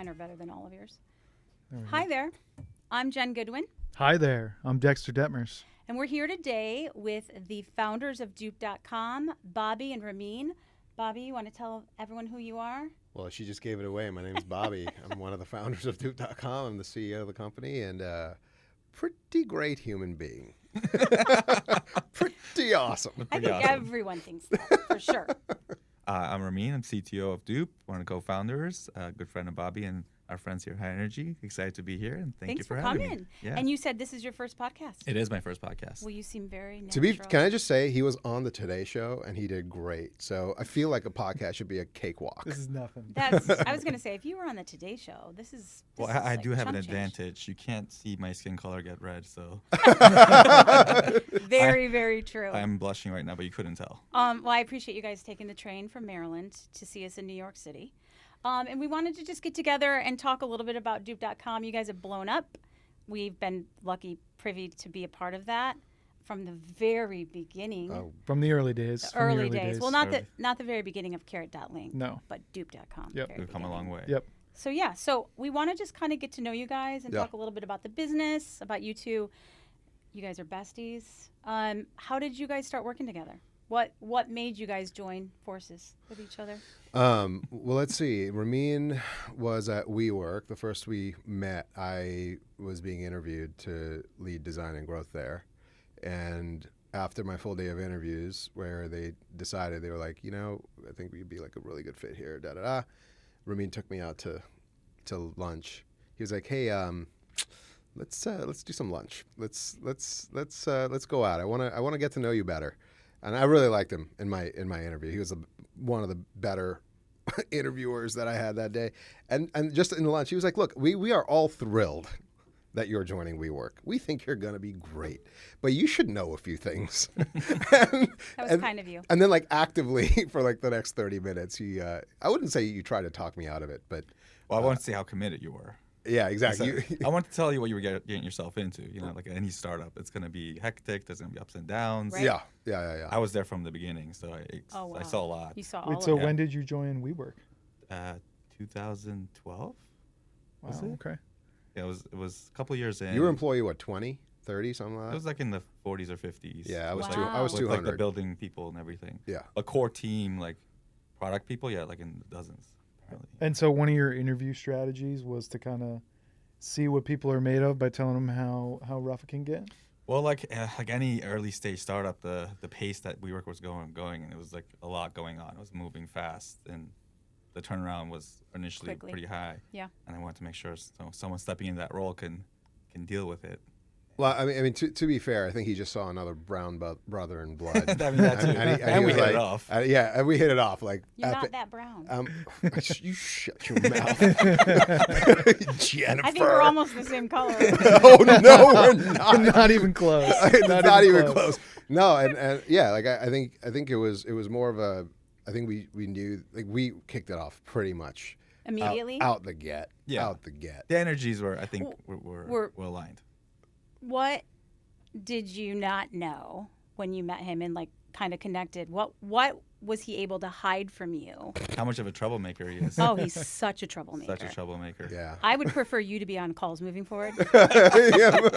Mine are better than all of yours. Hi there. I'm Jen Goodwin. Hi there. I'm Dexter Detmers. And we're here today with the founders of Dupe.com, Bobby and Ramin. Bobby, you want to tell everyone who you are? Well, she just gave it away. My name is Bobby. I'm one of the founders of Dupe.com. I'm the CEO of the company and pretty great human being. Pretty awesome. I think everyone thinks that, for sure. I'm Ramin. I'm CTO of Dupe, one of the co-founders, a good friend of Bobby and our friends here at High Energy. Excited to be here, and thank you for having coming. me. Yeah. And you said this is your first podcast. It is my first podcast. Well, you seem very natural. Can I just say, he was on the Today Show and he did great. So I feel like a podcast should be a cakewalk. This is nothing. I was going to say, if you were on the Today Show, this is I like do have an chump change. advantage. You can't see my skin color get red, so Very true. I'm blushing right now, but you couldn't tell. Well, I appreciate you guys taking the train from Maryland to see us in New York City. And we wanted to just get together and talk a little bit about Dupe.com. You guys have blown up. We've been privy to be a part of that from the very beginning. Oh, From the early days. The from the early days. Well, Early. not the very beginning of Carrot.link. No. But Dupe.com. Yep. very We've come a beginning. long way. Yep. So we want to just kind of get to know you guys and Yeah. talk a little bit about the business, about you two. You guys are besties. How did you guys start working together? What made you guys join forces with each other? Well, let's see. Ramin was at WeWork. The first we met, I was being interviewed to lead design and growth there. And after my full day of interviews, where they decided, they were like, I think we'd be like a really good fit here, da-da-da. Ramin took me out to lunch. He was like, hey, let's do some lunch. Let's go out. I want to get to know you better. And I really liked him in my interview. He was one of the better interviewers that I had that day. And just in the lunch, he was like, look, we are all thrilled that you're joining WeWork. We think you're going to be great, but you should know a few things. That was kind of you. And then actively for the next 30 minutes, I wouldn't say you tried to talk me out of it, but. Well, I want to see how committed you were. Yeah, exactly. I want to tell you what you were getting yourself into. Like any startup, it's going to be hectic. There's going to be ups and downs. Right. Yeah. I was there from the beginning, so I saw a lot. You saw Wait, all so of it. when did you join WeWork? 2012. Wow. Was it? Okay. Yeah, it was a couple years in. You were employee, 20, 30, something like It that? was like in the 40s or 50s. Yeah, I was Wow. I was with 200. the building people and everything. Yeah. A core team, product people, in the dozens. Apparently. And so one of your interview strategies was to kind of see what people are made of by telling them how rough it can get? Well, like any early stage startup, the pace that WeWork was going, and it was a lot going on. It was moving fast, and the turnaround was initially Quickly. pretty high. Yeah. And I wanted to make sure someone stepping into that role can deal with it. Well, I mean, to be fair, I think he just saw another brown brother in blood. I mean, that too. And he we was hit it off. Yeah, and we hit it off. You're not that brown. You shut your mouth, Jennifer. I think we're almost the same color. Oh no, we're not. Not even close. Not even close. No, and yeah, I think it was more of a. I think we knew we kicked it off pretty much Immediately? out the get. Yeah. Out the get. The energies were, I think, were aligned. What did you not know when you met him and kind of connected? What was he able to hide from you? How much of a troublemaker he is. Oh, he's such a troublemaker. Such a troublemaker. Yeah. I would prefer you to be on calls moving forward. Yeah.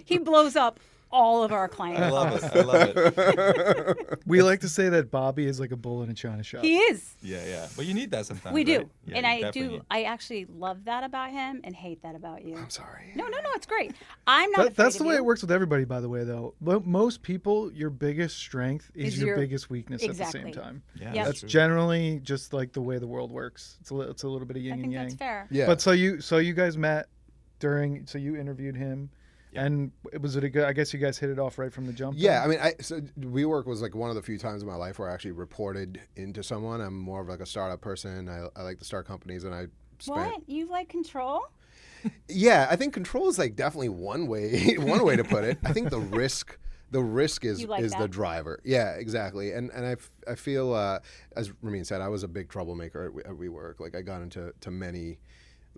He blows up all of our clients. I love it. We like to say that Bobby is like a bull in a china shop. He is. Yeah. But you need that sometimes. We do. right? Yeah, And you I definitely do. need- I actually love that about him and hate that about you. I'm sorry. No, it's great. I'm not afraid That's of the way you. it works with everybody, by the way, though. Most people, your biggest strength is your biggest weakness at the Exactly. same time. Yeah, Yep. That's true. generally just like the way the world works. It's a little bit of I yin and think yang. that's fair. Yeah. But so you guys met so you interviewed him, Yeah. and was it a good? I guess you guys hit it off right from the jump. Yeah, then? I mean, so WeWork was one of the few times in my life where I actually reported into someone. I'm more of a startup person. I like to start companies, and I spent. What? You like control? Yeah, I think control is definitely one way to put it. I think the risk is You like is that? the driver. Yeah, exactly. And I feel as Ramin said, I was a big troublemaker at WeWork. I got into many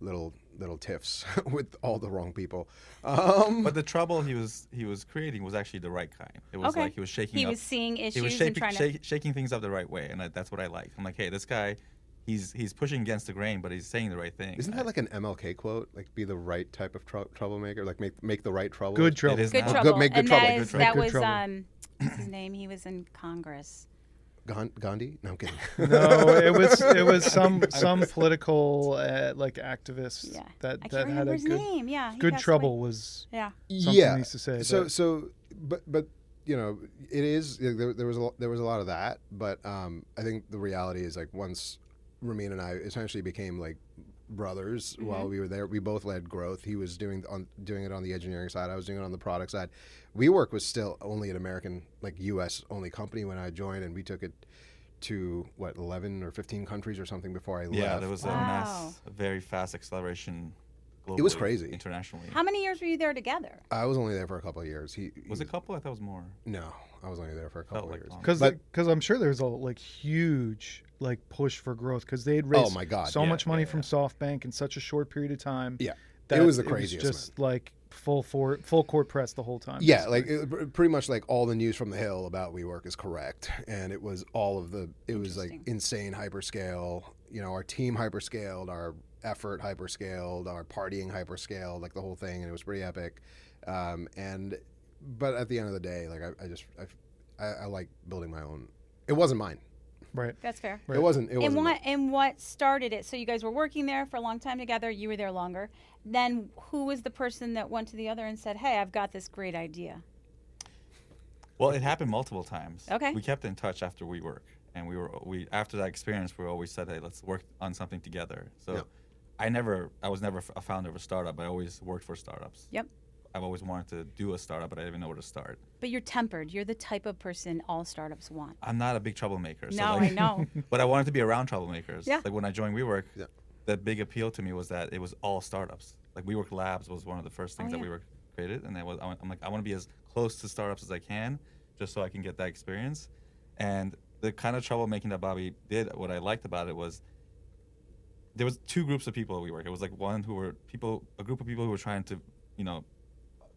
little tiffs with all the wrong people. But the trouble he was creating was actually the right kind. It was Okay. he was shaking He up. was seeing issues He was and trying to. shaking things up the right way, and that's what I like. I'm like, hey, this guy, he's pushing against the grain, but he's saying the right thing. Isn't that like an MLK quote? Like, be the right type of troublemaker. Like, make the right trouble. Good trouble. It is Good now. trouble. Make good and trouble. that Good is trouble. that Good was trouble. what's his name? He was in Congress. Gandhi? No, I'm kidding. No, it was some political like activist Yeah. that I that can't had remember a his good name. Yeah. he good passed trouble away. was Yeah. something Yeah. he used to say. But you know, it is there was a lot of that, but I think the reality is like once Ramin and I essentially became like brothers while we were there. We both led growth. He was doing it on the engineering side. I was doing it on the product side. WeWork was still only an American, like U.S. only company when I joined, and we took it to 11 or 15 countries or something before I left. Yeah, there was a Wow. a very fast acceleration globally. It was crazy. Internationally. How many years were you there together? I was only there for a couple of years. Was it a couple? I thought it was more. No, I was only there for a couple of like years. long. because I'm sure there's a like huge like push for growth because they had raised my God, so yeah, much money yeah, from SoftBank in such a short period of time. Yeah, that it was the craziest. just like full court press the whole time. Yeah, basically. like pretty much like all the news from the Hill about WeWork is correct, and it was all of the. It was like insane hyperscale. You know, our team hyperscaled, our effort hyperscaled, our partying hyperscaled, like the whole thing, and it was pretty epic. But at the end of the day, like I like building my own. It wasn't mine. right. That's fair. Right. It wasn't. It wasn't. mine. And what started it? So you guys were working there for a long time together. You were there longer. Then who was the person that went to the other and said, "Hey, I've got this great idea"? Well, it happened multiple times. Okay. We kept in touch after WeWork, and we after that experience, we always said, "Hey, let's work on something together." So, Yeah. I was never a founder of a startup. I always worked for startups. Yep. I've always wanted to do a startup, but I didn't even know where to start. But you're tempered. You're the type of person all startups want. I'm not a big troublemaker. So No, like, I know. But I wanted to be around troublemakers. Yeah. Like when I joined WeWork, Yeah. the big appeal to me was that it was all startups. Like WeWork Labs was one of the first things that yeah. WeWork created, and I'm like, I want to be as close to startups as I can, just so I can get that experience. And the kind of troublemaking that Bobby did, what I liked about it was there was two groups of people at WeWork. It was like a group of people who were trying to,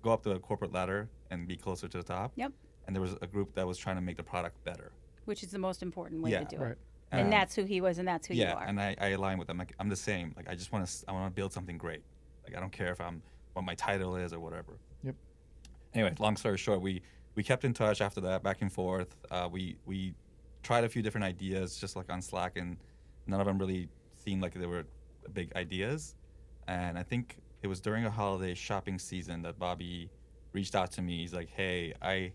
go up the corporate ladder and be closer to the top. Yep. And there was a group that was trying to make the product better. Which is the most important way Yeah. to do Right. it. And Um, that's who he was, and that's who you yeah, are. and I align with them. Like, I'm the same. Like I just want to build something great. Like I don't care if what my title is or whatever. Yep. Anyway, long story short, we kept in touch after that, back and forth. We tried a few different ideas, just like on Slack, and none of them really seemed like they were big ideas. And I think it was during a holiday shopping season that Bobby reached out to me. He's like, "Hey, I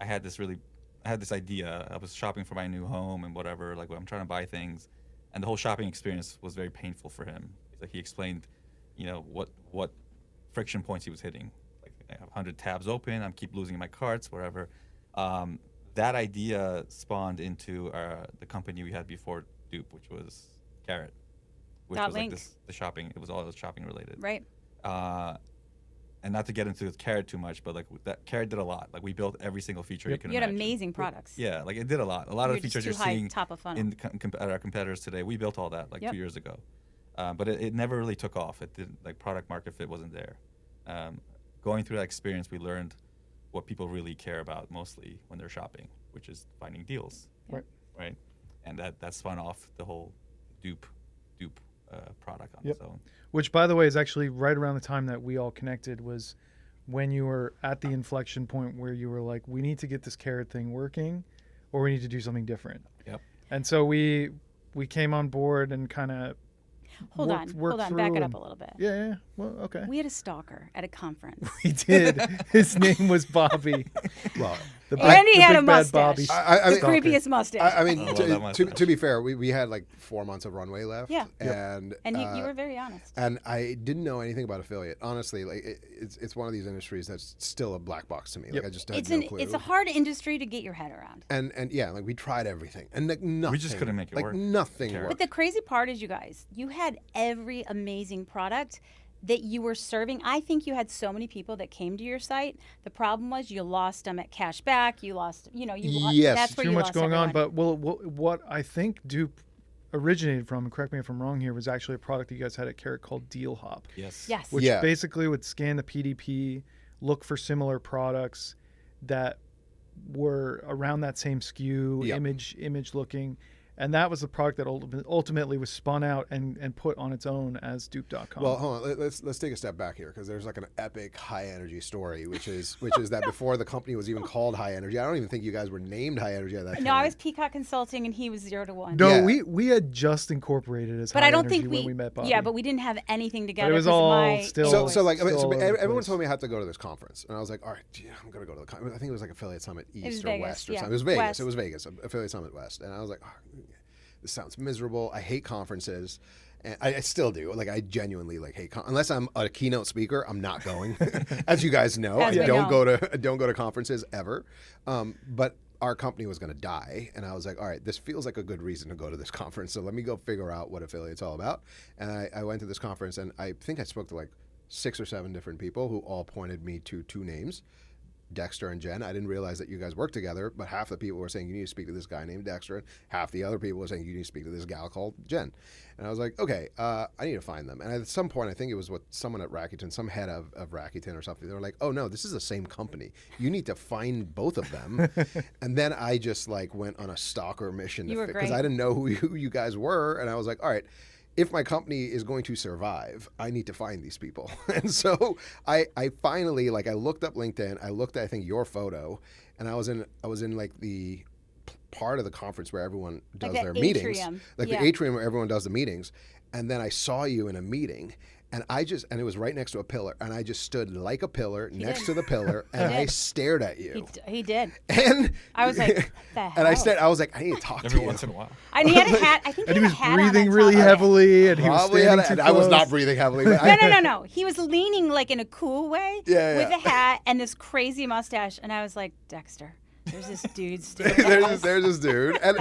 had this idea. I was shopping for my new home and whatever. Like, I'm trying to buy things, and the whole shopping experience was very painful for him. Like, he explained, what friction points he was hitting. Like, I have 100 tabs open. I keep losing my carts, whatever. That idea spawned into the company we had before Dupe, which was Carrot, which That was link. like the shopping. It was all shopping related. Right. And not to get into Carrot too much, but like that Carrot did a lot. Like we built every single feature you Yep. can You had imagine. amazing products. Yeah, like it did a lot. A lot of You're the just features too you're high seeing top of funnel. in at our competitors today, we built all that like Yep. 2 years ago. But it never really took off. It didn't, like product market fit wasn't there. Going through that experience, we learned what people really care about mostly when they're shopping, which is finding deals. Right. Right. And that spun off the whole Dupe product on Yep. its own. Which, by the way, is actually right around the time that we all connected was when you were at the inflection point where you were like, we need to get this Carrot thing working or we need to do something different. Yep. And so we came on board and kind of Hold on. Back it up a little bit. Yeah. Well, okay. We had a stalker at a conference. We did. His name was Bobby. Well, The And he had a big bad mustache. Bobby. I The mean, creepiest mustache. I mean, I love that to mustache. be fair, we had like 4 months of runway left. Yeah. And you were very honest. and I didn't know anything about affiliate. Honestly, like it's one of these industries that's still a black box to me. Like I just had no clue. It's a hard industry to get your head around. and yeah, like we tried everything and like nothing. We just couldn't make it like work. nothing Carrot. worked. But the crazy part is, you guys, you had every amazing product that you were serving. I think you had so many people that came to your site. The problem was you lost them at cash back. You lost, Yes. that's where Too you much lost going on. everyone. But what I think Dupe originated from, and correct me if I'm wrong here, was actually a product that you guys had at Carrot called Deal Hop. Yes. Yes. Which Yeah. basically would scan the PDP, look for similar products that were around that same SKU, Yep. image looking, And that was the product that ultimately was spun out and put on its own as Dupe.com. Well, hold on. Let's take a step back here, because there's like an epic high energy story, which is that before the company was even called High Energy, I don't even think you guys were named High Energy at that time. No, I was Peacock Consulting, and he was 0 to 1. no, Yeah. we had just incorporated as But High I don't Energy think when we met Bobby. Yeah, but we didn't have anything together. it was 'cause all my still- voice. So like, I mean, Still so all over the everyone place. told me I have to go to this conference, and I was like, all right, yeah, I'm gonna go to the conference. I think it was like Affiliate Summit East was or Vegas, West or yeah. something. It was Vegas. West. It was Vegas. Affiliate Summit West, and I was like, oh, this sounds miserable. I hate conferences. And I still do. Like, I genuinely like hate unless I'm a keynote speaker. I'm not going. As you guys know, As I we don't know. go to conferences ever. But our company was going to die, and I was like, all right, this feels like a good reason to go to this conference. So let me go figure out what Affiliate's all about. And I went to this conference, and I think I spoke to like 6 or 7 different people who all pointed me to 2 names. Dexter and Jen. I didn't realize that you guys worked together, but half the people were saying you need to speak to this guy named Dexter, and half the other people were saying you need to speak to this gal called Jen. And I was like, okay, I need to find them. And at some point, I think it was someone at Rakuten, some head of Rakuten or something. They were like, oh no, this is the same company. You need to find both of them. And then I just like went on a stalker mission You were because great. I didn't know who you guys were, and I was like, all right, if my company is going to survive, I need to find these people. And so I finally, like, I looked up LinkedIn. I looked at, I think, your photo, and I was in like the part of the conference where everyone does Like their the meetings, atrium. like Yeah. the atrium where everyone does the meetings. And then I saw you in a meeting, and it was right next to a pillar, and I just stood like a pillar next did. to the pillar, and I did. stared at you. He did. And I was like, what the hell? and I was like, I need to talk to Every you. once in a while. And he had a hat. I think and he he had was a hat on breathing that really top. heavily, and he was Probably standing had too I was not close. breathing heavily. But No. He was leaning like in a cool way Yeah, with yeah. a hat and this crazy mustache. And I was like, Dexter, there's this dude staring at us. there's this dude, and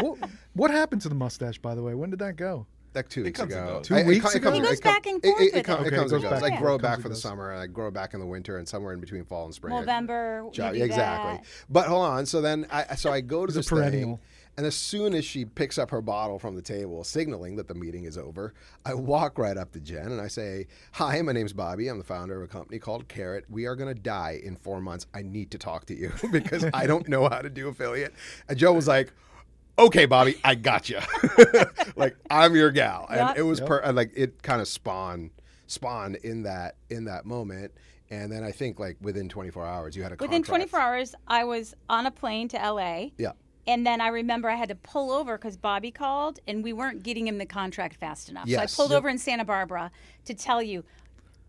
What happened to the mustache, by the way? When did that go? like 2 weeks comes and ago. goes. 2 weeks ago? He goes back and forth It with comes it. Okay, and it goes goes. back I and grow forth. back Comes for and the goes. summer, and I grow back in the winter, and somewhere in between fall and spring. November, you do Exactly. that. But hold on. So then, I go to It's a this perennial. thing, and as soon as she picks up her bottle from the table, signaling that the meeting is over, I walk right up to Jen and I say, "Hi, my name's Bobby. I'm the founder of a company called Carrot. We are going to die in 4 months. I need to talk to you because I don't know how to do affiliate." And Joe was like, "Okay, Bobby, I got you. Like, I'm your gal." And Yep. it was like it kind of spawned in that moment. And then I think like within 24 hours, you had a Within contract. 24 hours, I was on a plane to LA. Yeah. And then I remember I had to pull over because Bobby called and we weren't getting him the contract fast enough. Yes. So I pulled over in Santa Barbara to tell you,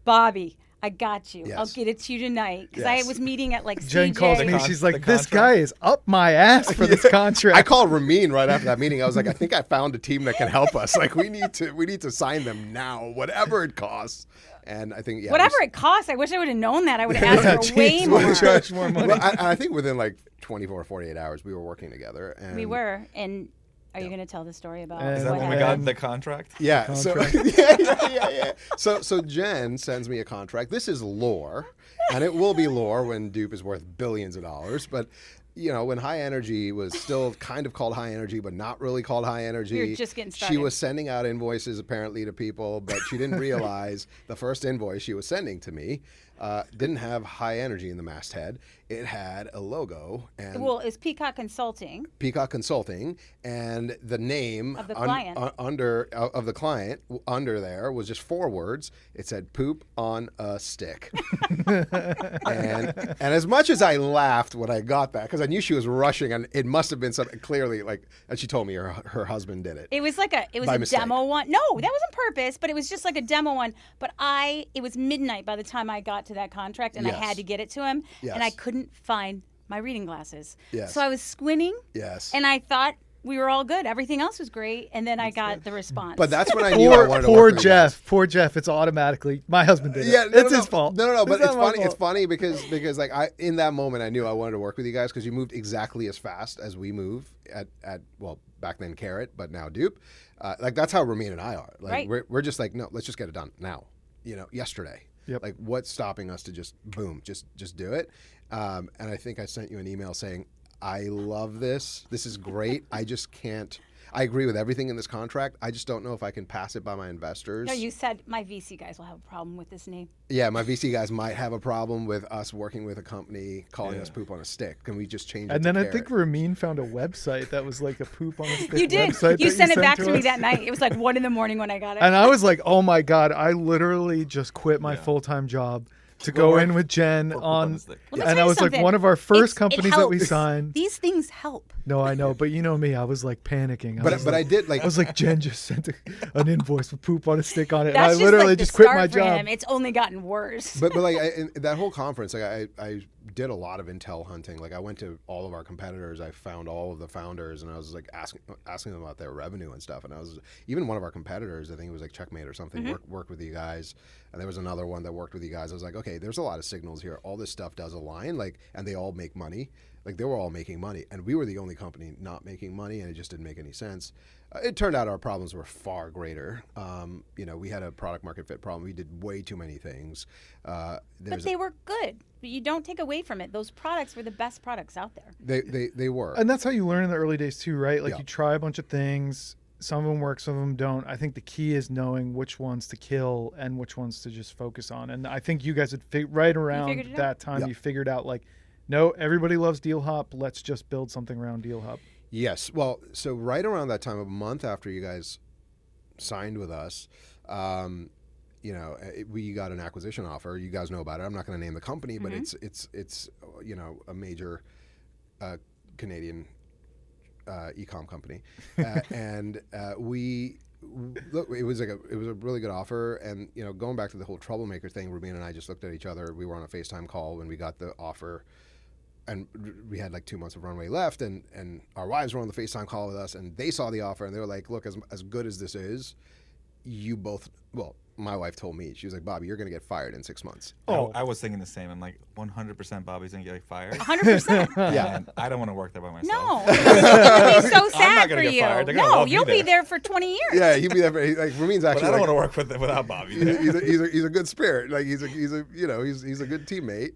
Bobby, I got you. I'll Yes. get it to you tonight. Because Yes. I was meeting at like Jen CJ. calls me. con- She's the like, "This contract. guy is up my ass for this contract." I called Ramin right after that meeting. I was like, I think I found a team that can help us. Like, we need to sign them now, whatever it costs. And I think Whatever it costs, I wish I would have known that. I would have asked for way Jeez, more. we'll charge more money. Well, I think within like 24 or 48 hours, we were working together. And We were. And are you going to tell the story about And Is that what when we happened? got the contract? Yeah. So Contract. yeah. So Jen sends me a contract. This is lore, and it will be lore when Dupe is worth billions of dollars. But you know, when High Energy was still kind of called High Energy, but not really called High Energy. We were just getting She started. was sending out invoices apparently to people, but she didn't realize the first invoice she was sending to me didn't have High Energy in the masthead. It had a logo and Well, it's Peacock Consulting. Peacock Consulting, and the name Of the client. of the client under there was just 4 words. It said "poop on a stick," and as much as I laughed when I got that, because I knew she was rushing, and it must have been something clearly like, and she told me her husband did it. It was like a By mistake. demo one. No, that wasn't purpose, but it was just like a demo one. But it was midnight by the time I got to that contract, and I Yes. had to get it to him, and I Yes. couldn't find my reading glasses. Yes. So I was squinting, Yes. and I thought we were all good. Everything else was great, and then I got the response. But that's when I knew I wanted to Poor work with you guys. Jeff. Poor Jeff. It's automatically my husband did it. Yeah, It's his fault. No. But It's it's not my funny. It's fault. funny because like in that moment I knew I wanted to work with you guys because you moved exactly as fast as we move at well back then Carrot, but now Dupe. Like that's how Ramin and I are. Like Right. we're just like, no, let's just get it done now. You know, yesterday. Yep. Like what's stopping us to just boom, just do it? And I think I sent you an email saying, I love this. This is great. I just can't. I agree with everything in this contract. I just don't know if I can pass it by my investors. No, you said my VC guys will have a problem with this name. Yeah, my VC guys might have a problem with us working with a company calling Yeah. us poop on a stick. Can we just change it And to then I carrot? think Ramin found a website that was like a poop on a stick You did. website. You that sent it back to me us. that night. It was like 1 a.m. when I got it. And I was like, oh my God, I literally just quit my Yeah. full-time job to Go go work in with Jen for poop on, the stick. Let me and tell I you was like something. one of our first It companies that we helps. signed. These things help. No, I know, but you know me, I was like panicking. But I did like I was like, Jen just sent an invoice with poop on a stick on it. That's And I literally like the just quit start my for job. him. It's only gotten worse. but like in that whole conference, like I did a lot of intel hunting. Like I went to all of our competitors. I found all of the founders, and I was like asking them about their revenue and stuff. And I was even one of our competitors, I think it was like Checkmate or something, worked with you guys. And there was another one that worked with you guys. I was like, okay, there's a lot of signals here. All this stuff does align, like, and they all make money. Like they were all making money, and we were the only company not making money, and it just didn't make any sense. It turned out our problems were far greater. We had a product market fit problem. We did way too many things. But they were good. You don't take away from it. Those products were the best products out there. They were. And that's how you learn in the early days too, right? Like Yeah. you try a bunch of things. Some of them work, some of them don't. I think the key is knowing which ones to kill and which ones to just focus on. And I think you guys had right around figured it out? that time, Yeah. you figured out like, no, everybody loves Deal Hop. Let's just build something around Deal Hop. Yes. Well, so right around that time, a month after you guys signed with us, we got an acquisition offer. You guys know about it. I'm not going to name the company, but it's a major Canadian e-com company, and look, it was a really good offer. And going back to the whole troublemaker thing, Ramin and I just looked at each other. We were on a FaceTime call when we got the offer. And we had like 2 months of runway left, and our wives were on the FaceTime call with us, and they saw the offer, and they were like, look, as good as this is, you both, well, my wife told me, she was like, Bobby, you're going to get fired in 6 months. Oh. I was thinking the same. I'm like, 100% Bobby's gonna get fired. 100%. Yeah. And I don't want to work there by myself. No. It's gonna be so sad gonna for get you. fired. They're gonna No, love me you'll be there. there for 20 years. Yeah, he'd be there for, like, Ramin's But actually I don't like, want to work without Bobby. there. he's a good spirit. Like he's a good teammate.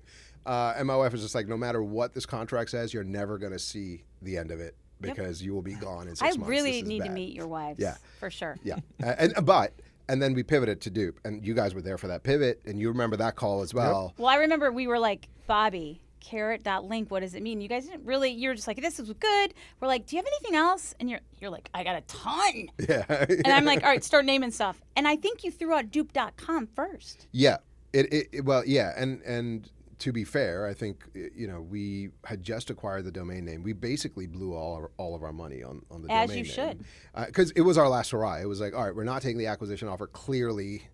And my wife was just like, no matter what this contract says, you're never going to see the end of it because you will be gone in 6 I months. really This is need to bad. meet your wives. Yeah. For sure. Yeah. And then we pivoted to Dupe, and you guys were there for that pivot, and you remember that call as well. Well, I remember we were like, Bobby, carrot.link, what does it mean? You guys didn't really, you're just like, this is good. We're like, do you have anything else? And you're like, I got a ton. Yeah. And I'm like, all right, start naming stuff. And I think you threw out dupe.com first. Yeah. Well, yeah. And to be fair, I think, we had just acquired the domain name. We basically blew all of our money on the domain name. As you should. Because it was our last hurrah. It was like, all right, we're not taking the acquisition offer. Clearly,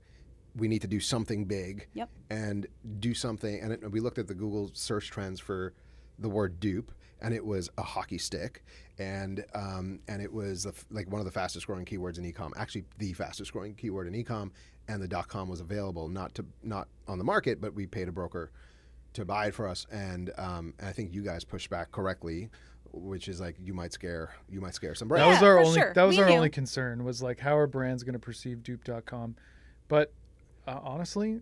we need to do something big. Yep. And do something. And we looked at the Google search trends for the word dupe, and it was a hockey stick. And it was like one of the fastest growing keywords in e-com, actually the fastest growing keyword in e-com. And the .com was available, not on the market, but we paid a broker to buy it for us, and I think you guys pushed back correctly, which is like you might scare some brands. That was Yeah, our for only sure. that was We our knew. only concern was like how are brands going to perceive dupe.com. But honestly,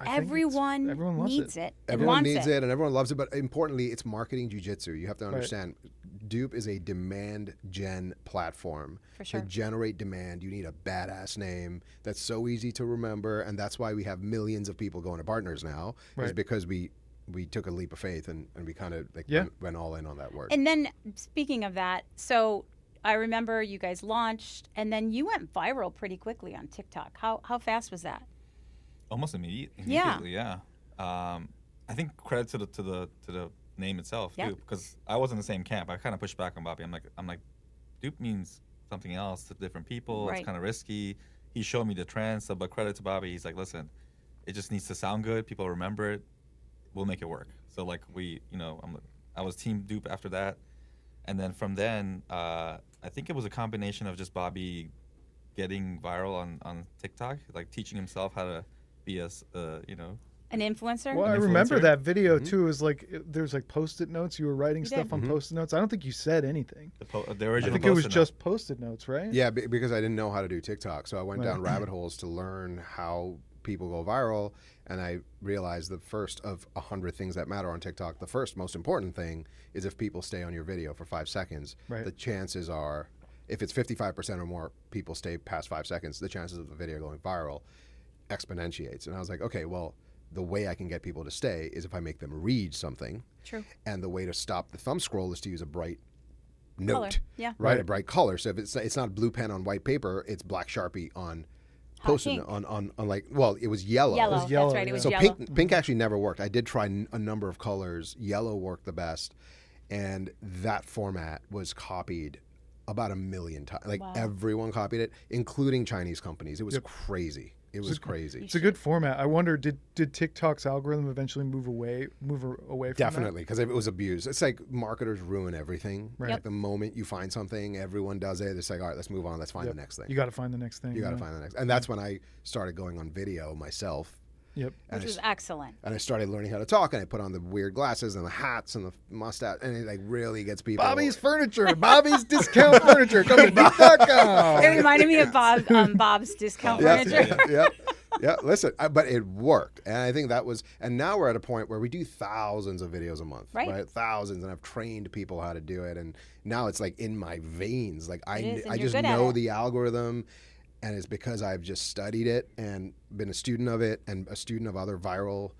everyone loves needs it. and Everyone wants needs it, and everyone loves it. But importantly, it's marketing jujitsu. You have to Right. understand, Dupe is a demand gen platform. For sure. To generate demand, you need a badass name that's so easy to remember, and that's why we have millions of people going to partners now. Is Right. because we took a leap of faith and we kind of like Yeah. went all in on that word. And then speaking of that, so I remember you guys launched, and then you went viral pretty quickly on TikTok. How fast was that? Almost immediately, yeah. I think credit to the name itself, Yeah. Dupe, because I was in the same camp. I kind of pushed back on Bobby. I'm like, Dupe means something else to different people. Right. It's kind of risky. He showed me the trends, so, but credit to Bobby. He's like, listen, it just needs to sound good. People remember it. We'll make it work. So like I was team Dupe after that, and then from then, I think it was a combination of just Bobby getting viral on TikTok, like teaching himself how to be An influencer? Well, I An remember influencer. that video too. Is like there's like Post-it notes. You were writing You stuff did. on Post-it notes. I don't think you said anything. the I original. think it was Post-it note. just Post-it notes, right? Yeah, because I didn't know how to do TikTok, so I went Right. down rabbit holes to learn how people go viral, and I realized the first of 100 things that matter on TikTok, the first most important thing is if people stay on your video for 5 seconds, Right. the chances are if it's 55% or more people stay past 5 seconds, the chances of the video going viral exponentiates. And I was like, okay, well, the way I can get people to stay is if I make them read something. True. And the way to stop the thumb scroll is to use a bright note, Color. Yeah. right? A bright color. So if it's not blue pen on white paper, it's black Sharpie on post-it pink. on like, well, it was yellow. Yellow. It was yellow, That's right. It was So yellow. pink actually never worked. I did try a number of colors. Yellow worked the best, and that format was copied about 1 million times. Like Wow. everyone copied it, including Chinese companies. It was crazy. It was crazy. It's a good format. I wonder, did TikTok's algorithm eventually move away from Definitely, because it was abused. It's like marketers ruin everything. Right. Like the moment you find something, everyone does it. It's like, all right, let's move on. Let's find Yep. the next thing. that? You got to find the next thing. You got to find the next. And that's when I started going on video myself. Yep. And Which I was excellent. And I started learning how to talk, and I put on the weird glasses and the hats and the mustache, and it like really gets people. Bobby's Furniture. Bobby's Discount Furniture. Come to Dupe.com. It reminded me of Bob's Discount Yeah, Furniture. yeah. Listen, but it worked, and I think that was. And now we're at a point where we do thousands of videos a month, Right. Thousands, and I've trained people how to do it, and now it's like in my veins. Like It is, and I you're just good at know it. the algorithm. And it's because I've just studied it and been a student of it and a student of other viral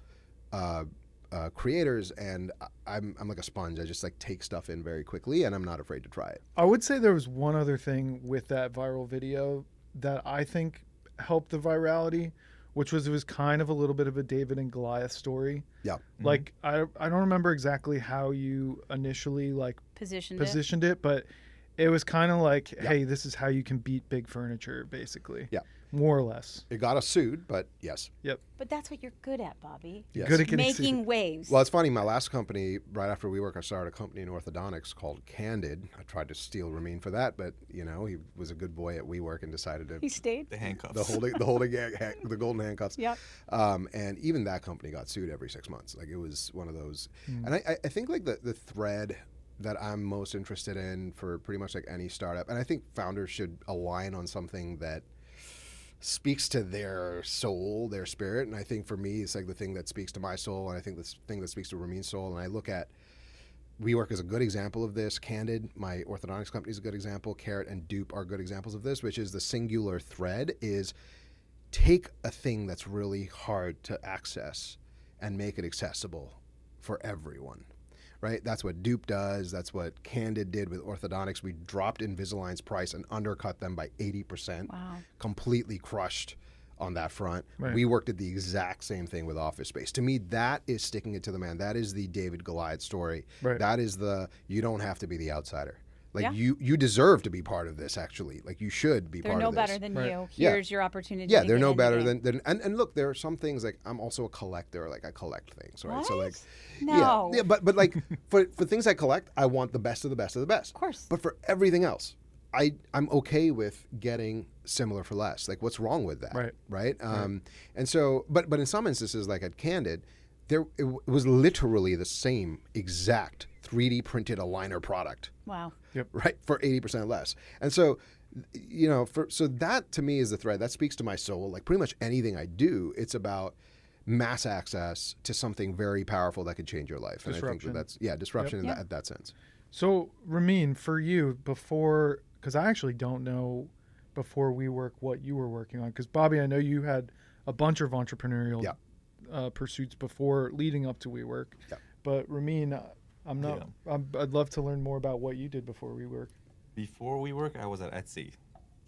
creators. And I'm like a sponge. I just like take stuff in very quickly, and I'm not afraid to try it. I would say there was one other thing with that viral video that I think helped the virality, which was it was kind of a little bit of a David and Goliath story. Yeah. Like I don't remember exactly how you initially like Positioned it, but it was kind of like, hey, this is how you can beat big furniture, basically. Yeah. More or less. It got us sued, but yes. Yep. But that's what you're good at, Bobby. Yes. Good at getting Making waves. Well, it's funny. My last company, right after WeWork, I started a company in orthodontics called Candid. I tried to steal Ramin for that, but he was a good boy at WeWork and decided to He stayed. The handcuffs. the golden handcuffs. Yep. And even that company got sued every 6 months. Like it was one of those. And I think like the thread that I'm most interested in for pretty much like any startup, and I think founders should align on something that speaks to their soul, their spirit. And I think for me, it's like the thing that speaks to my soul, and I think the thing that speaks to Ramin's soul. And I look at WeWork as a good example of this. Candid, my orthodontics company, is a good example. Carrot and Dupe are good examples of this, which is the singular thread is take a thing that's really hard to access and make it accessible for everyone. Right? That's what Dupe does. That's what Candid did with orthodontics. We dropped Invisalign's price and undercut them by 80%. Wow. Completely crushed on that front. Right. WeWork did the exact same thing with office space. To me, that is sticking it to the man. That is the David Goliath story. Right. That is you don't have to be the outsider. Like Yeah. you deserve to be part of this, actually. Like you should be They're part no of this. better than Right. you. Yeah. Here's your opportunity. Yeah, to they're get no in the better game. than and look, there are some things like I'm also a collector. Like I collect things, right? So What? like No. yeah, but like for things I collect, I want the best of the best of the best. Of course. But for everything else, I'm okay with getting similar for less. Like what's wrong with that? Right. And so but in some instances, like at Candid, it was literally the same exact 3D printed aligner product. Wow. Right, for 80% less. And so, so that to me is the thread that speaks to my soul. Like pretty much anything I do, it's about mass access to something very powerful that could change your life. And I think Disruption. that's disruption Yep. in that sense. So, Ramin, for you, because I actually don't know before WeWork what you were working on. Because, Bobby, I know you had a bunch of entrepreneurial pursuits before leading up to WeWork. Yeah. But, Ramin, I'd love to learn more about what you did before WeWork. Before WeWork, I was at Etsy.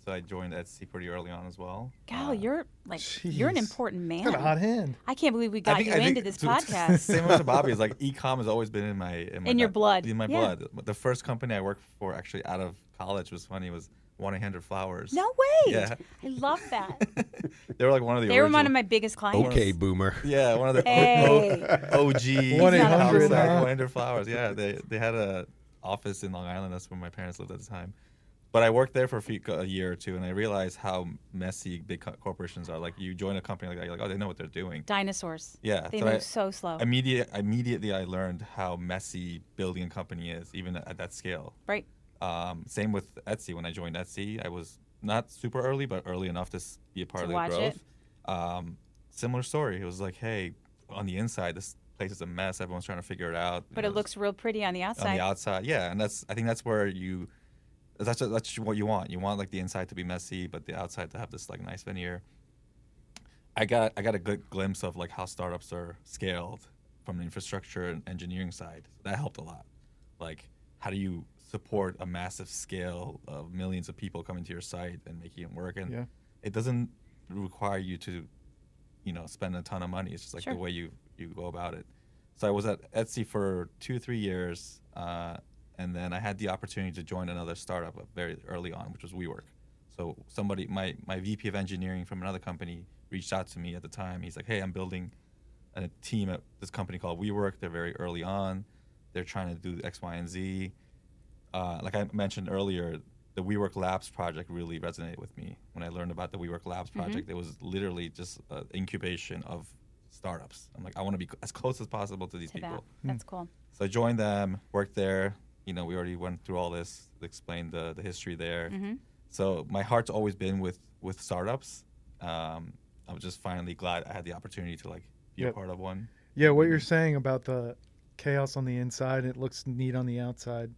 So I joined Etsy pretty early on as well. Gal, you're an Jeez. important man. Got a hot hand. I can't believe we got you into this podcast. Same with Bobby. Is like e-com has always been in my In your blood. In my Yeah. blood. The first company I worked for actually out of college was funny. Was 1-800-Flowers. No way. Yeah. I love that. They were like one of the. They were one original- of my biggest clients. Okay, boomer. Yeah, one of the Hey. OG 1-800, huh? 1-800-Flowers. Yeah, they had a office in Long Island. That's where my parents lived at the time. But I worked there for a year or two, and I realized how messy big corporations are. Like you join a company like that, you're like, oh, they know what they're doing. Dinosaurs. Yeah, They so move so slow. Immediately, I learned how messy building a company is, even at that scale. Right. Same with Etsy. When I joined Etsy, I was not super early, but early enough to be a part To of the watch growth. Similar story. It was like, hey, on the inside, this place is a mess. Everyone's trying to figure it out. But it looks real pretty on the outside. on the outside. Yeah, and I think that's where that's what you want. You want like the inside to be messy, but the outside to have this like nice veneer. I got a good glimpse of like how startups are scaled from the infrastructure and engineering side. That helped a lot. Like, how do you support a massive scale of millions of people coming to your site and making it work? And it doesn't require you to, spend a ton of money. It's just like the way you go about it. So I was at Etsy for 2-3 years, and then I had the opportunity to join another startup very early on, which was WeWork. So somebody, my VP of engineering from another company reached out to me at the time. He's like, hey, I'm building a team at this company called WeWork. They're very early on. They're trying to do X, Y, and Z. Like I mentioned earlier, the WeWork Labs project really resonated with me. When I learned about the WeWork Labs project, it was literally just an incubation of startups. I'm like, I want to be as close as possible to these people. That's cool. So I joined them, worked there. We already went through all this, explained the history there. So my heart's always been with startups. I was just finally glad I had the opportunity to like be a part of one. Yeah, what you're saying about the chaos on the inside, it looks neat on the outside.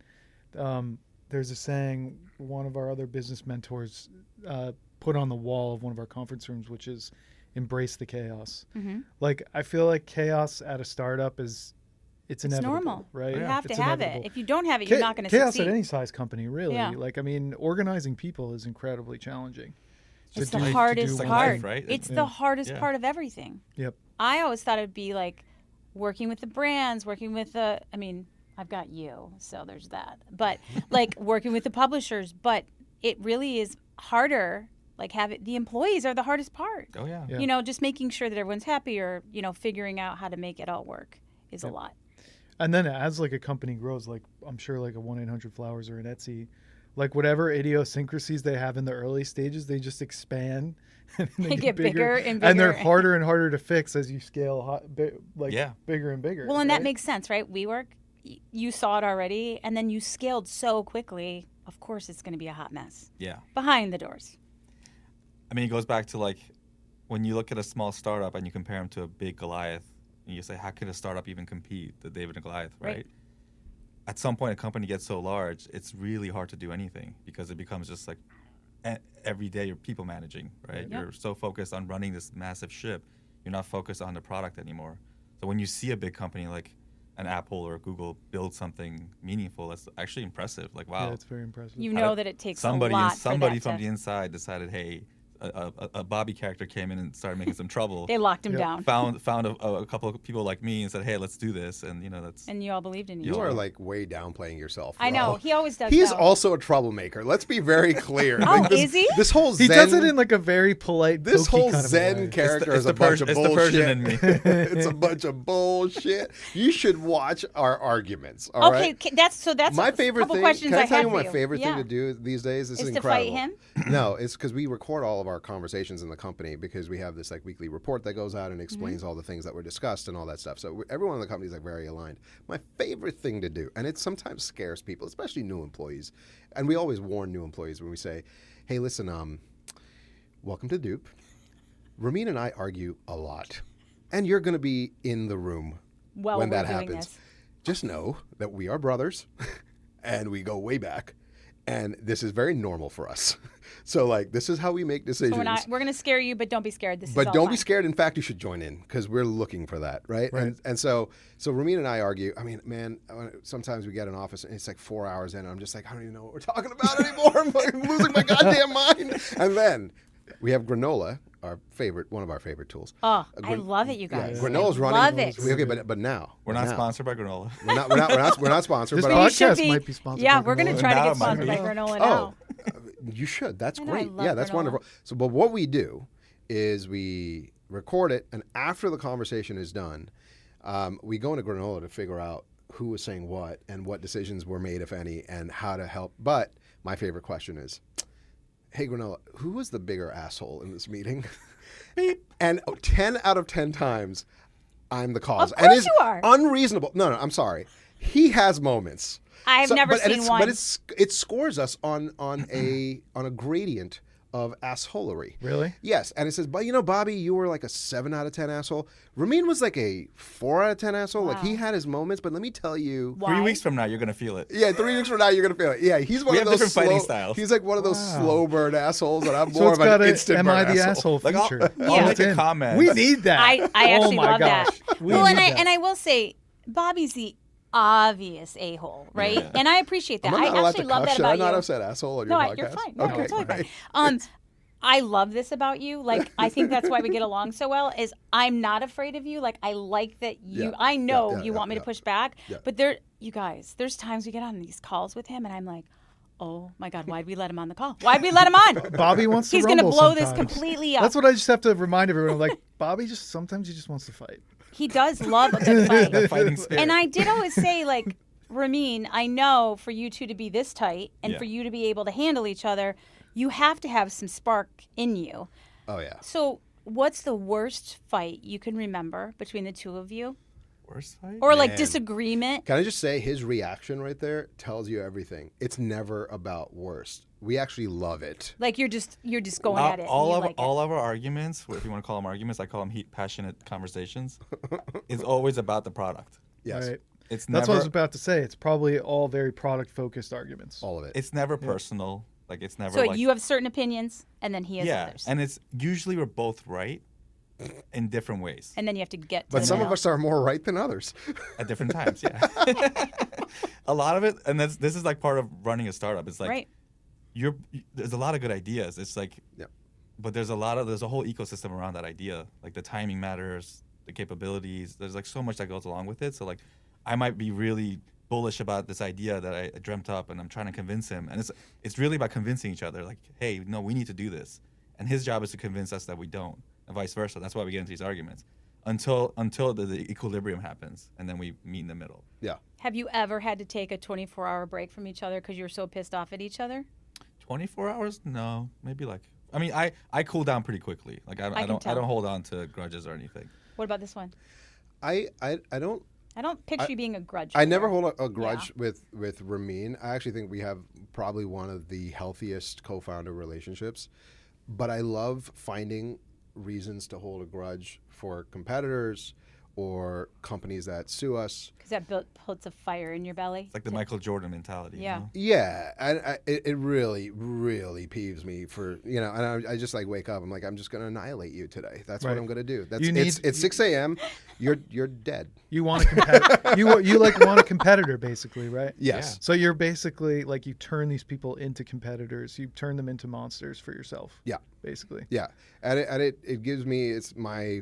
There's a saying one of our other business mentors put on the wall of one of our conference rooms, which is embrace the chaos. Like, I feel like chaos at a startup it's inevitable, normal, right? You have it's to have inevitable. it. If you don't have it, you're not going to chaos succeed. at any size company, really. Yeah. Like, I mean, organizing people is incredibly challenging. It's To the do- hardest to do part. life, right? It's Yeah. the hardest Yeah. part of everything. Yep. I always thought it'd be like working with the brands, working with I've got you, so there's that. But like working with the publishers, but it really is harder. Like the employees are the hardest part. Oh, yeah. Yeah. Just making sure that everyone's happy or, figuring out how to make it all work is a lot. And then as like a company grows, like I'm sure like a 1-800-Flowers or an Etsy, like whatever idiosyncrasies they have in the early stages, they just expand and They get bigger and and they're bigger. harder and harder to fix as you scale bigger and bigger. Well, and that right? makes sense, right? WeWork, you saw it already, and then you scaled so quickly. Of course, it's going to be a hot mess Yeah. behind the doors. I mean, it goes back to like when you look at a small startup and you compare them to a big Goliath, and you say, how could a startup even compete, the David and Goliath, right? At some point, a company gets so large, it's really hard to do anything because it becomes just like every day you're people managing, right? Yep. You're so focused on running this massive ship, you're not focused on the product anymore. So when you see a big company like an Apple or Google build something meaningful, that's actually impressive. Like, wow. Yeah, it's very impressive. You know that it takes somebody a lot somebody for that from to, the inside decided, hey, a Bobby character came in and started making some trouble. They locked him Yep. down. Found a couple of people like me and said, hey, let's do this. And that's And you all believed in each You other. are like way downplaying yourself. I know. bro. He always does. He's though. also a troublemaker. Let's be very clear. Oh, this, is he? This whole He Zen, does it in like a very polite, this pokey whole kind of Zen way. character It's is the a bunch of It's the bullshit. Persian in me. It's a bunch of bullshit. You should watch our arguments. All right. Okay, that's My a favorite couple thing. questions Can I I tell have you for my you. favorite Yeah. thing to do these days? This is Is to fight incredible. him? No, it's because we record all of our conversations in the company because we have this like weekly report that goes out and explains all the things that were discussed and all that stuff. So everyone in the company is like very aligned. My favorite thing to do, and it sometimes scares people, especially new employees, and we always warn new employees when we say, "Hey, listen, welcome to Dupe. Ramin and I argue a lot, and you're going to be in the room Well, when we're that doing happens. this. Just know that we are brothers, and we go way back." And this is very normal for us. So, like, this is how we make decisions. So we're going to scare you, but don't be scared. This is But all don't fine. be scared. In fact, you should join in because we're looking for that, right? Right. And so Ramin and I argue. I mean, man, sometimes we get in office and it's like 4 hours in, and I'm just like, I don't even know what we're talking about anymore. I'm fucking losing my goddamn mind. And then we have granola, one of our favorite tools. Oh, I love it, you Yeah, guys. granola's I running. Love it. Okay, but now We're not now. sponsored by granola. We're not sponsored. This But You should podcast might be sponsored Yeah, by we're going to granola. try to Now get it might sponsored by be. granola now. You should. That's I know, I great. love Yeah, that's granola. wonderful. So, but what we do is we record it, and after the conversation is done, we go into granola to figure out who was saying what and what decisions were made, if any, and how to help. But my favorite question is, hey, granola, who was the bigger asshole in this meeting? And 10 out of 10 times, I'm the cause. Of And course it's you are. unreasonable. No, I'm sorry. He has moments. I've never seen one. But it scores us on a gradient of assholery. Really? Yes. And it says, but you know, Bobby, you were like a 7 out of 10 asshole. Ramin was like a 4 out of 10 asshole. Like he had his moments, but let me tell you. Why? 3 weeks from now, you're gonna feel it. Yeah, 3 weeks from now, you're going to feel it. Yeah, he's one We of have those different fighting slow, styles. He's like one of those slow burn assholes, and I'm So more it's of got an a instant am burn I the asshole Like I'll, feature. I'll Yeah. make a in. comment. We need that. I Oh actually my love gosh. that. We Well, need that. and I will say, Bobby's the obvious a-hole, right? Yeah. And I appreciate that. I'm I not allowed actually to love cuss. that Should I about not you. have said asshole on your No, podcast? you're fine. No, Okay, you're totally great. fine. I love this about you. Like, I think that's why we get along so well. Is I'm not afraid of you. Like, I like that you. Yeah. I know Yeah, you want me to yeah. push back. Yeah. But you guys, there's times we get on these calls with him, and I'm like, oh my God, why'd we let him on the call? Why'd we let him on? Bobby wants to He's gonna rumble blow this sometimes. completely up. That's what I just have to remind everyone. Like, Bobby sometimes he just wants to fight. He does love a good fight. The fighting spirit. And I did always say, like, Ramin, I know for you two to be this tight and Yeah. for you to be able to handle each other, you have to have some spark in you. Oh, yeah. So, what's the worst fight you can remember between the two of you? Worst fight? Or like Man. disagreement? Can I just say his reaction right there tells you everything. It's never about worst. We actually love it. Like you're just going at it. and all you of like it. all of our arguments, if you want to call them arguments, I call them passionate conversations. Is always about the product. Yes. Right. It's That's what I never was about to say. It's probably all very product focused arguments. All of it. it's never personal. Like it's never So like you have certain opinions, and then he has yeah, others. and it's usually we're both right in different ways And then you have to get to But the some of middle. us are more right than others. at different times. Yeah, a lot of it, and this is like part of running a startup. It's like Right. there's a lot of good ideas. It's like, Yeah. but there's a whole ecosystem around that idea. Like the timing matters, the capabilities. There's like so much that goes along with it. So like, I might be really bullish about this idea that I dreamt up, and I'm trying to convince him. And it's really about convincing each other. Like, hey, no, we need to do this. And his job is to convince us that we don't, and vice versa. That's why we get into these arguments until the equilibrium happens, and then we meet in the middle. Yeah. Have you ever had to take a 24-hour break from each other because you were so pissed off at each other? 24 hours? No, maybe like. I mean, I cool down pretty quickly. Like I can don't tell. hold on to grudges or anything. What about this one? I don't I don't picture you being a grudge. I never holder. hold a grudge with Ramin. I actually think we have probably one of the healthiest co-founder relationships. But I love finding reasons to hold a grudge for competitors or companies that sue us. Because that puts a fire in your belly. It's like the Michael Jordan mentality. Yeah. You know? Yeah, it really, really peeves me for, and I just like wake up. I'm like, I'm just going to annihilate you today. That's what Right. I'm going to do. That's You need- it's 6 a.m. You're dead. You want a competitor. you like want a competitor, basically, right? Yes. So you're basically like you turn these people into competitors. You turn them into monsters for yourself. Yeah. Basically. Yeah, and it gives me it's my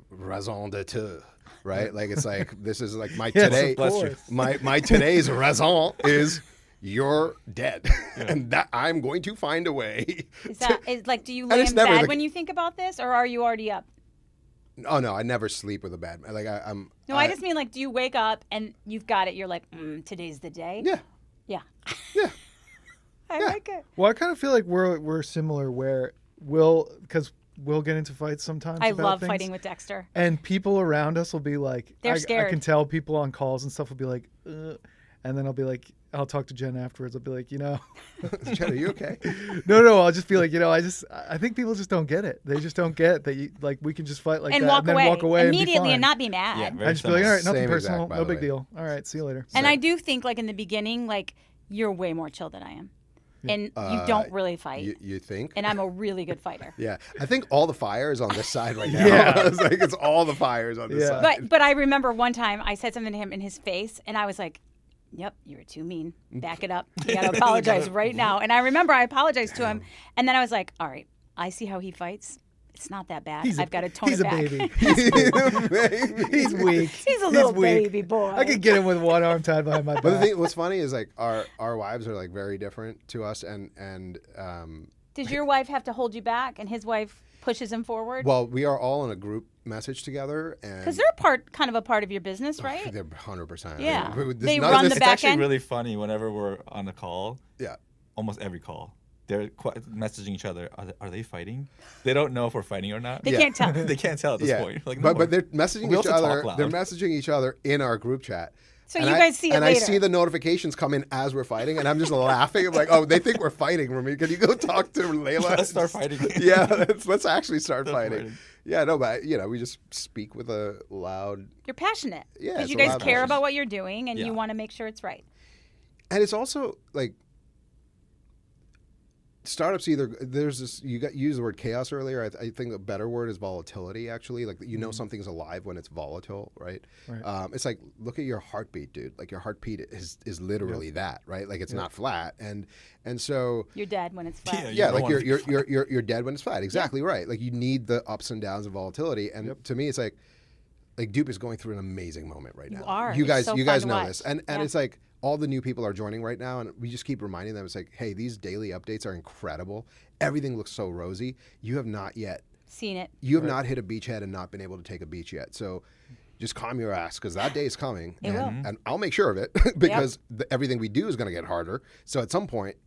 raison d'etre, right? Like it's like this is like my Yes, today of course. my today's raison is you're dead, and that I'm going to find a way. Is like, do you And lay it's in never bed the- when you think about this, or are you already up? Oh no, I never sleep with a bad like I'm. No, I just mean like, do you wake up and you've got it? You're like, today's the day. Yeah, Yeah. yeah. I like it. Well, I kind of feel like we're similar where because we'll get into fights sometimes. I about love things, fighting with Dexter. And people around us will be like, They're I scared. can tell people on calls and stuff will be like, and then I'll be like, I'll talk to Jen afterwards. I'll be like, Jen, are you okay? no. I'll just be like, I think people just don't get it. They just don't get that. Like we can just fight like And that walk and then away walk away immediately and and be fine. not be mad. Yeah, I very just be like, similar. all right, nothing Same personal, exact, by no the big way. deal. All right, see you later. And I do think like in the beginning, like you're way more chill than I am, and you don't really fight. You think? And I'm a really good fighter. Yeah, I think all the fire is on this side right now. Yeah. It's like it's all the fires on this Yeah. side. But I remember one time I said something to him in his face, and I was like, "Yep, you were too mean. Back it up. You got to apologize right now." And I remember I apologized to him, and then I was like, "All right, I see how he fights. It's not that bad. I've got to tone He's it a back." baby. He's weak. He's a little weak. baby boy. I could get him with one arm tied behind my back. But the thing, what's funny is like our wives are like very different to us, and Does your wife have to hold you back, and his wife pushes him forward? well, we are all in a group message together, and Because they're kind of a part of your business, right? they're 100%. Yeah. This- They none of run this- the It's back actually end? really funny whenever we're on a call. Yeah. Almost every call, they're messaging each other. Are they fighting? They don't know if we're fighting or not. They Yeah. can't tell. They can't tell at this Yeah, point. Like, no, but they're messaging we each also talk other. loud. They're messaging each other in our group chat. So And you guys see it and later. I see the notifications come in as we're fighting, and I'm just laughing. I'm like, oh, they think we're fighting, Ramin. Can you go talk to Layla? Let's start fighting. Yeah, let's actually start Start fighting. fighting. Yeah, no, but we just speak with a loud, You're passionate. Yeah, Because it's you a guys loud care voice. about what you're doing and Yeah. you want to make sure it's right. and it's also like startups there's this, you used the word chaos earlier. I think a better word is volatility, actually. Like, something's alive when it's volatile, right? Right. It's like, look at your heartbeat, dude. Like, your heartbeat is literally that, right? Like, it's not flat. And so You're dead when it's flat. Yeah, yeah, don't like wanna be you're dead when it's flat. Exactly right. Like, you need the ups and downs of volatility. And to me, it's like Dupe is going through an amazing moment right now. are. You It's guys so you fun guys to know watch. this. And Yeah. it's like all the new people are joining right now, and we just keep reminding them, it's like, hey, these daily updates are incredible. Everything looks so rosy. You have not yet Seen it. you have not hit a beachhead and not been able to take a beach yet. So just calm your ass, because that day is coming. It will. And I'll make sure of it, because everything we do is going to get harder. So at some point,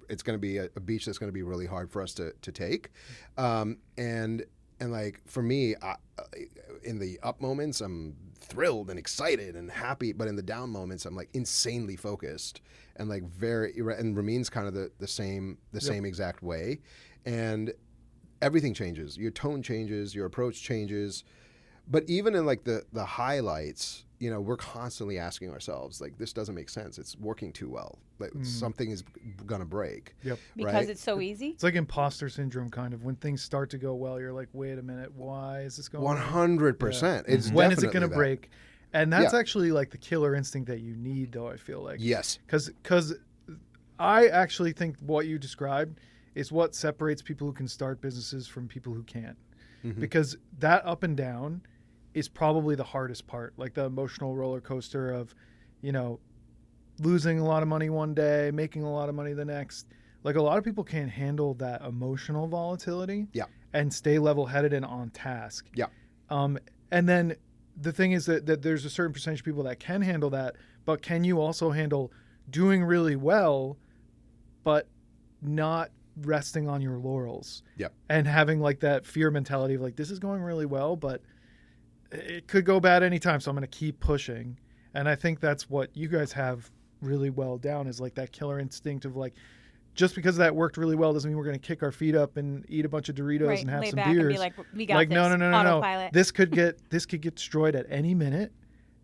it's going to be a beach that's going to be really hard for us to take. And like, for me, in the up moments, I'm thrilled and excited and happy. But in the down moments, I'm like insanely focused and like and Ramin's kind of the same exact way. And everything changes. Your tone changes, your approach changes. But even in like the highlights, we're constantly asking ourselves, like, this doesn't make sense. It's working too well. Like, something is gonna break. Yep. Because right? it's so easy. It's like imposter syndrome, kind of. When things start to go well, you're like, wait a minute, why is this going 100%. It's When is it definitely going to that. break? And that's Yeah. actually like the killer instinct that you need, though, I feel like. Yes. Because I actually think what you described is what separates people who can start businesses from people who can't. Because that up and down is probably the hardest part, like the emotional roller coaster of, losing a lot of money one day, making a lot of money the next. Like, a lot of people can't handle that emotional volatility and stay level-headed and on task. Yeah. And then the thing is that there's a certain percentage of people that can handle that, but can you also handle doing really well, but not resting on your laurels? Yep. And having like that fear mentality of like, this is going really well, but it could go bad anytime, so I'm going to keep pushing. And I think that's what you guys have really well down, is like that killer instinct of like, just because that worked really well doesn't mean we're going to kick our feet up and eat a bunch of Doritos Right. and have Lay some back beers. and be like, we got Like, this. no. Autopilot. This could get destroyed at any minute,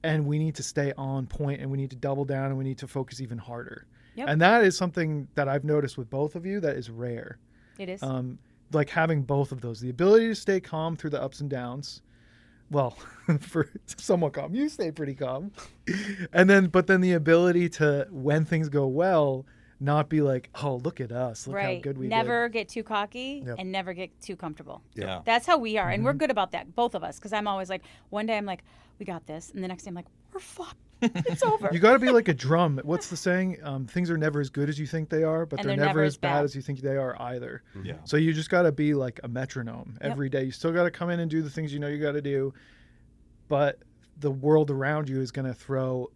and we need to stay on point, and we need to double down, and we need to focus even harder. Yep. And that is something that I've noticed with both of you that is rare. It is. Like having both of those, the ability to stay calm through the ups and downs. Well, for somewhat calm, you stay pretty calm. But then the ability to, when things go well, not be like, oh, look at us. Look how good we Never get too cocky Yep. and never get too comfortable. Yeah. That's how we are. And we're good about that, both of us. Because I'm always like, one day I'm like, we got this. And the next day I'm like, we're fucked. It's over. did. You got to be like a drum. What's the saying? Things are never as good as you think they are, but And they're they're never never as as bad bad. as you think they are either. Yeah. So you just got to be like a metronome every day. You still got to come in and do the things you know you got to do, but the world around you is going to throw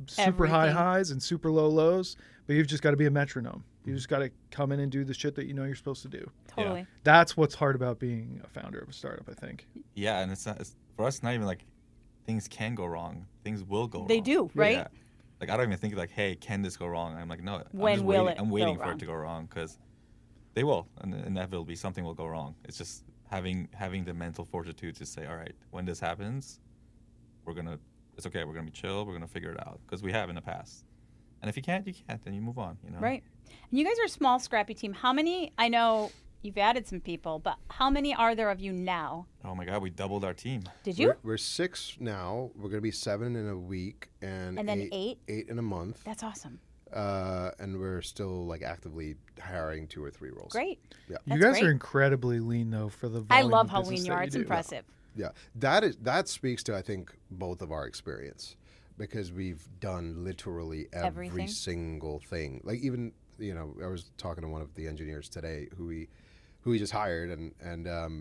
super high Everything. highs and super low lows, but you've just got to be a metronome. You just got to come in and do the shit that you know you're supposed to do. Totally. That's what's hard about being a founder of a startup, I think. Yeah, and it's for us not even like things can go wrong. Things will go wrong. They do, right? Yeah. Like, I don't even think like, hey, can this go wrong? I'm like, no. When will it I'm go waiting for wrong? it to go wrong, because they will, and inevitably something will go wrong. It's just having the mental fortitude to say, all right, when this happens, it's okay. We're gonna be chill. We're gonna figure it out, because we have in the past. And if you can't, you can't. Then you move on. Right. And you guys are a small, scrappy team. How many, I know you've added some people, but how many are there of you now? Oh my God, we doubled our team. Did you? We're 6 now. We're going to be 7 in a week, and then eight? 8 in a month. That's awesome. And we're still like actively hiring 2 or 3 roles. Great. Yeah. You That's guys great. are incredibly lean, though, for the I volume love of how business lean you that are. It's do. impressive. Yeah, that speaks to, I think, both of our experience, because we've done literally every Everything. single thing. Like, even, I was talking to one of the engineers today who he just hired, and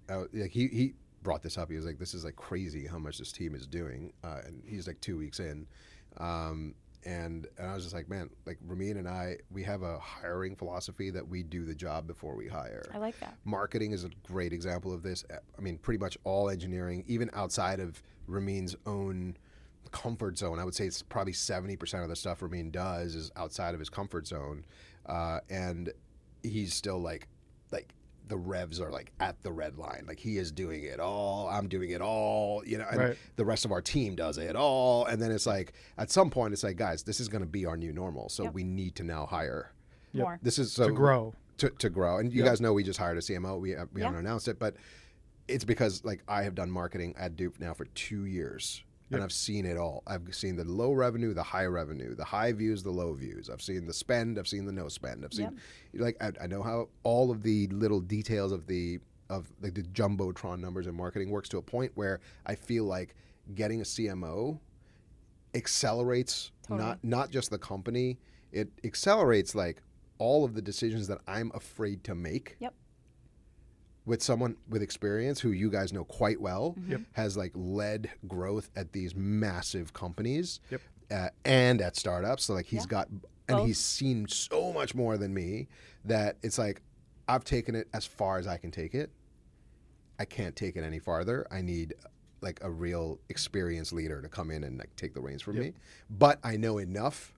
like he brought this up. He was like, "This is like crazy how much this team is doing," and he's like 2 weeks in. And I was just like, man, like Ramin and I, we have a hiring philosophy that we do the job before we hire. I like that. Marketing is a great example of this. I mean, pretty much all engineering, even outside of Ramin's own comfort zone. I would say it's probably 70% of the stuff Ramin does is outside of his comfort zone, and he's still like the revs are like at the red line. Like he is doing it all. I'm doing it all. You know, and the rest of our team does it all. And then it's like at some point it's like, guys, this is going to be our new normal. So we need to now hire more. This is to grow. To grow. And you guys know we just hired a CMO. We haven't announced it, but it's because like I have done marketing at Dupe now for 2 years. And I've seen it all. I've seen the low revenue, the high revenue, the high views, the low views. I've seen the spend. I've seen the no spend. I've seen like I know how all of the little details of the jumbotron numbers in marketing works to a point where I feel like getting a CMO accelerates not just the company. It accelerates like all of the decisions that I'm afraid to make. With someone with experience who you guys know quite well, has like led growth at these massive companies and at startups. So like he's got, and he's seen so much more than me that it's like, I've taken it as far as I can take it. I can't take it any farther. I need like a real experienced leader to come in and like take the reins from me. But I know enough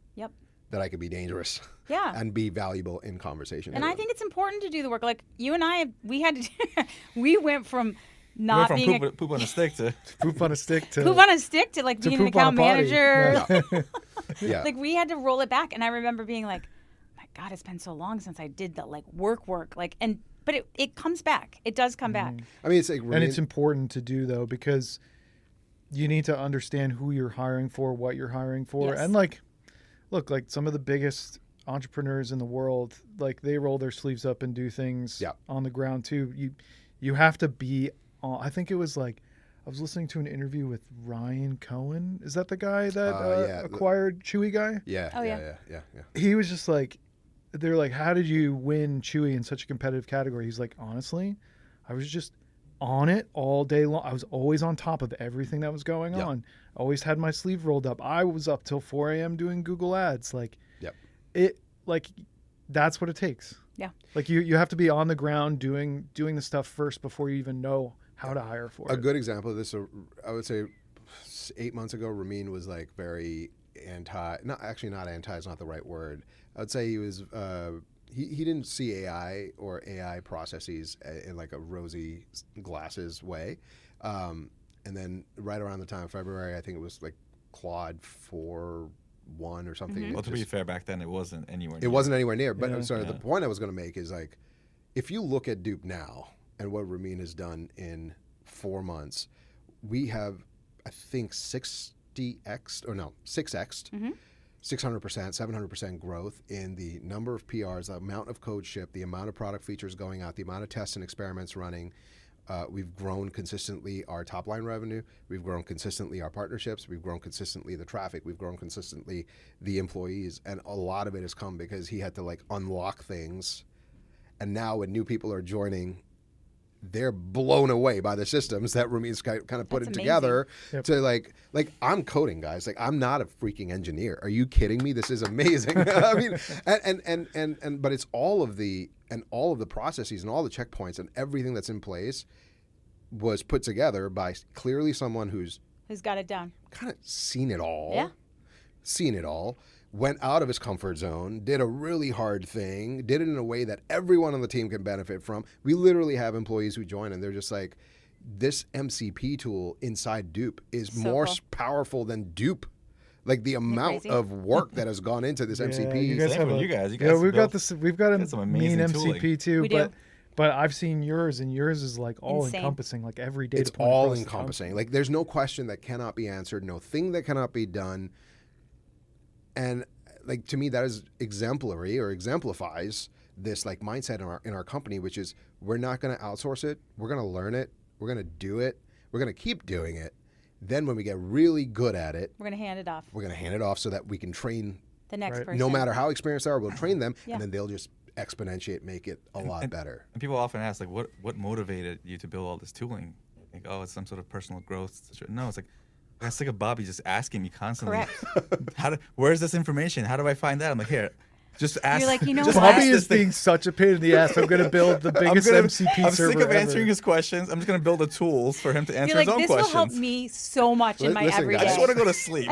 that I could be dangerous and be valuable in conversation. And I think it's important to do the work. Like you and I, we had to, we went from not being poop on a stick to poop on a stick to poop on a stick to like being an account manager. Like we had to roll it back. And I remember being like, my God, it's been so long since I did the like work. Like, but it comes back. It does come back. I mean, it's like, and it's important to do though, because you need to understand who you're hiring for, what you're hiring for. And like, look, like some of the biggest entrepreneurs in the world, like they roll their sleeves up and do things on the ground too. You have to be on. I think it was like, I was listening to an interview with Ryan Cohen. Is that the guy that acquired Chewy guy? Yeah. He was just like, they're like, how did you win Chewy in such a competitive category? He's like, honestly, I was just on it all day long. I was always on top of everything that was going on. Always had my sleeve rolled up. I was up till 4 a.m. doing Google ads. Like it, like that's what it takes. Like you have to be on the ground doing the stuff first before you even know how to hire for it. A good example of this, I would say 8 months ago, Ramin was like very anti, not anti is not the right word. I would say he was, he didn't see AI or AI processes in like a rosy glasses way. And then right around the time of February, I think it was like Claude 4.1 or something. Well, to be fair, back then it wasn't anywhere near. It wasn't anywhere near. But the point I was going to make is like, if you look at Dupe now and what Ramin has done in 4 months, we have, I think, 6x'd, 600%, 700% growth in the number of PRs, the amount of code shipped, the amount of product features going out, the amount of tests and experiments running. We've grown consistently our top line revenue. We've grown consistently our partnerships. We've grown consistently the traffic. We've grown consistently the employees. And a lot of it has come because he had to like unlock things. And now when new people are joining, they're blown away by the systems that Ramin's kind of putting together to like I'm coding, guys. Like I'm not a freaking engineer. Are you kidding me? This is amazing. I mean, and but it's all of the processes and all the checkpoints and everything that's in place was put together by clearly someone who's got it down, kind of seen it all. Went out of his comfort zone, did a really hard thing, did it in a way that everyone on the team can benefit from. We literally have employees who join and they're just like, this MCP tool inside Dupe is more powerful than Dupe. Like the amount of work that has gone into this MCP. You guys you guys we've got this. We've got a mean MCP too, we do. but I've seen yours, and yours is like all encompassing, like every data It's point all across the encompassing. Like there's no question that cannot be answered, no thing that cannot be done. And like to me, that is exemplary or exemplifies this like mindset in our company, which is we're not going to outsource it. We're going to learn it. We're going to do it. We're going to keep doing it. Then when we get really good at it, we're going to hand it off. We're going to hand it off so that we can train the next person. No matter how experienced they are, we'll train them, and then they'll just exponentiate, make it a lot better. And people often ask, like, what motivated you to build all this tooling? Like, oh, it's some sort of personal growth. No, it's like, I'm sick of Bobby just asking me constantly, Correct. where's this information? How do I find that? I'm like, here, Just ask. You're like, you know just what? ask Bobby this is thing. being such a pain in the ass. I'm going to build the biggest MCP I'm server sick of ever. answering his questions. I'm just going to build the tools for him to answer You're like, his own this questions. will help me so much in my Listen, everyday. guys, I just want to go to sleep.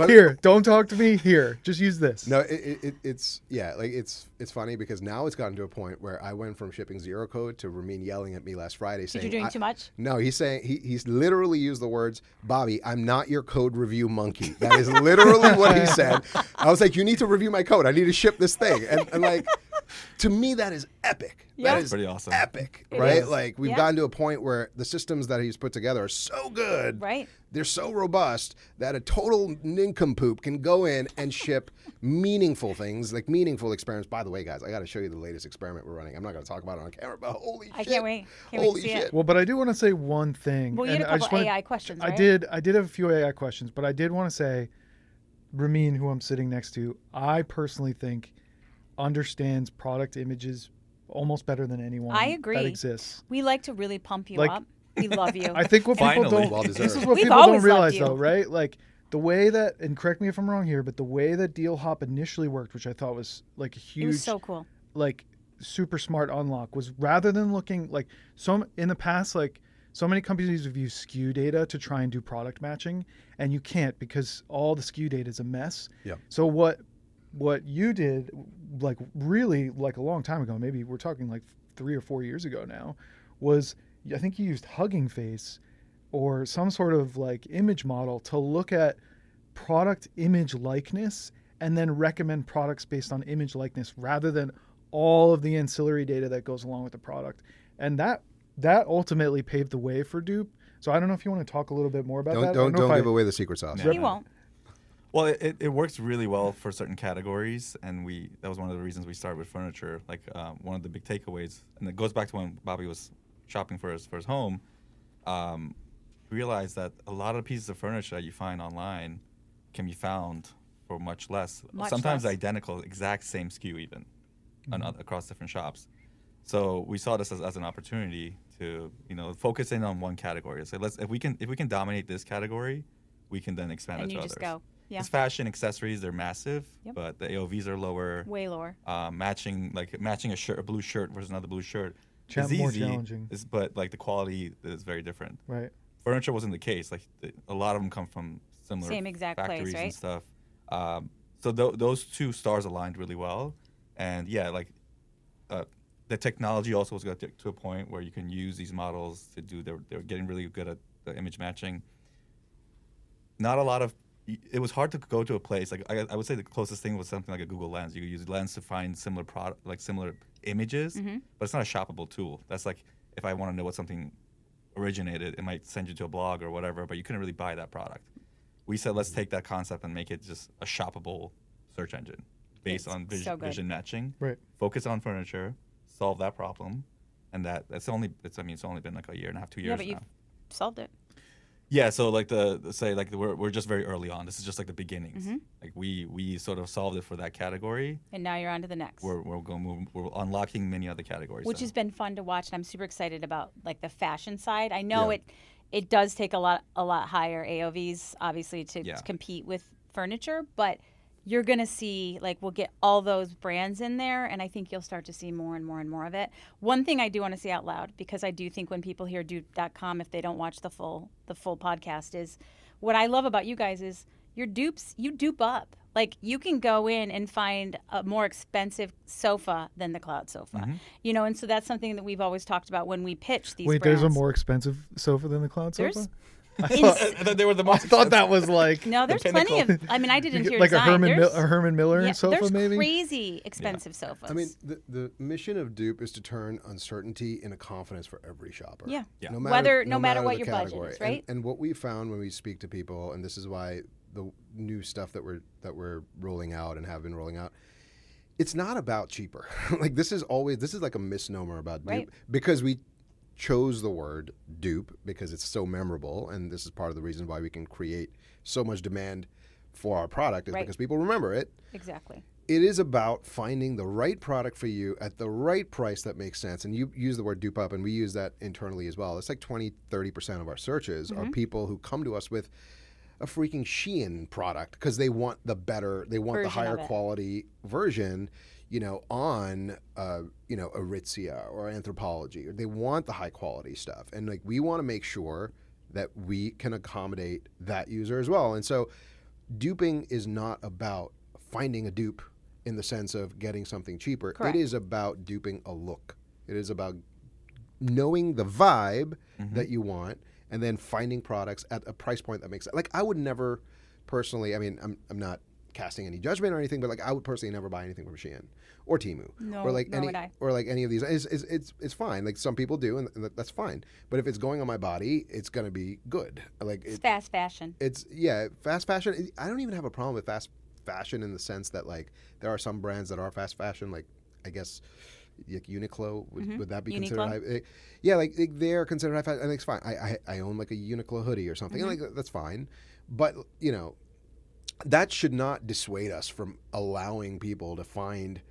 Here, don't talk to me. Here, just use this. No, it's like it's funny because now it's gotten to a point where I went from shipping zero code to Ramin yelling at me last Friday saying you're doing too much? No, he's saying he's literally used the words, Bobby, I'm not your code review monkey. That is literally what he said. I was like, you need to review my code. I need to ship this thing. And like, to me, that is epic. Yeah. That is Pretty awesome. epic, It right? is. Like we've Yeah. gotten to a point where the systems that he's put together are so good. Right. They're so robust that a total nincompoop can go in and ship meaningful things, like meaningful experiments. By the way, guys, I got to show you the latest experiment we're running. I'm not going to talk about it on camera, but holy shit. I can't wait. Can't wait Holy to see shit. it. Well, but I do want to say one thing. Well, you had and a I just couple wanna- AI questions, I right? did have a few AI questions, but I did want to say, Ramin, who I'm sitting next to, I personally think understands product images almost better than anyone I agree. that exists. We like to really pump you Like- up. We love you. I think what people Finally. don't Well this deserved. is what We've people don't always loved realize you. though, right? Like the way that, and correct me if I'm wrong here, but the way that Deal Hop initially worked, which I thought was like a it huge, was so cool. like super smart unlock, was rather than looking like in the past, like so many companies have used SKU data to try and do product matching, and you can't because all the SKU data is a mess. Yeah. So what you did, like really like a long time ago, maybe we're talking like 3 or 4 years ago now, was I think you used Hugging Face or some sort of like image model to look at product image likeness and then recommend products based on image likeness rather than all of the ancillary data that goes along with the product. And that ultimately paved the way for Dupe. So I don't know if you want to talk a little bit more about that. Don't give away the secret sauce. Yeah. He won't. Well, it works really well for certain categories, and that was one of the reasons we started with furniture. Like one of the big takeaways, and it goes back to when Bobby was shopping for his home. Realized that a lot of pieces of furniture that you find online can be found for much less. Much Sometimes less. identical, exact same SKU even, across different shops. So we saw this as an opportunity to focus in on one category. So if we can dominate this category, we can then expand And it you to just others. go. Yeah. It's fashion, accessories, they're massive, Yep. but the AOVs are lower. Way lower. Matching a blue shirt versus another blue shirt is More easy, challenging. but like the quality is very different. Right. Furniture wasn't the case. Like a lot of them come from similar Same exact place, factories right? and stuff. So those two stars aligned really well, and yeah, like the technology also was got to a point where you can use these models to do. They're getting really good at the image matching. Not a lot of. It was hard to go to a place like I would say the closest thing was something like a Google Lens. You could use Lens to find similar similar images, but it's not a shoppable tool. That's like if I want to know what something originated, it might send you to a blog or whatever, but you couldn't really buy that product. We said let's take that concept and make it just a shoppable search engine based It's on so good. vision matching. Right. Focus on furniture, solve that problem, and it's only been like a year and a half, 2 years Yeah, but now. you've solved it. Yeah, so like we're just very early on. This is just like the beginnings. Mm-hmm. Like we sort of solved it for that category. And now you're on to the next. We're unlocking many other categories. Which now. has been fun to watch, and I'm super excited about like the fashion side. I know Yeah. it does take a lot higher AOVs obviously to Yeah. compete with furniture, but you're gonna see like we'll get all those brands in there, and I think you'll start to see more and more and more of it. One thing I do want to say out loud, because I do think when people hear Dupe.com, if they don't watch the full podcast, is what I love about you guys is your dupes. You dupe up. Like you can go in and find a more expensive sofa than the Cloud sofa, and so that's something that we've always talked about when we pitch these. Wait, brands. there's a more expensive sofa than the Cloud There's sofa? I thought they were the I most. thought that was like No, there's plenty of. I mean, I did interior like a design. Herman Miller Yeah, sofa, there's maybe. crazy expensive sofas. I mean, the mission of Dupe is to turn uncertainty into confidence for every shopper. Yeah. Yeah. No Whether- no matter what the your budget category. is, right? And what we found when we speak to people, and this is why the new stuff that we're rolling out and have been rolling out, it's not about cheaper. Like this is like a misnomer about Dupe Right. because we chose the word dupe because it's so memorable, and this is part of the reason why we can create so much demand for our product is Right. because people remember it. exactly. It is about finding the right product for you at the right price that makes sense. And you use the word dupe up, and we use that internally as well. It's like 20-30% of our searches are people who come to us with a freaking Shein product because they want the Version higher of it. quality version, on, Aritzia or Anthropology, or they want the high quality stuff. And like, we want to make sure that we can accommodate that user as well. And so duping is not about finding a dupe in the sense of getting something cheaper. Correct. It is about duping a look. It is about knowing the vibe that you want and then finding products at a price point that makes sense. Like, I would never personally, I mean, I'm not casting any judgment or anything, but like, I would personally never buy anything from Shein or Temu, No, or like nor would I. or like any of these. It's fine. Like, some people do, and that's fine. But if it's going on my body, it's gonna be good. Like, It's fast fashion. it's fast fashion. I don't even have a problem with fast fashion in the sense that, like, there are some brands that are fast fashion, like, I guess, like Uniqlo, would that be considered high? Yeah, like, they're considered high fashion. I think it's fine. I own like a Uniqlo hoodie or something. Like, that's fine. But that should not dissuade us from allowing people to find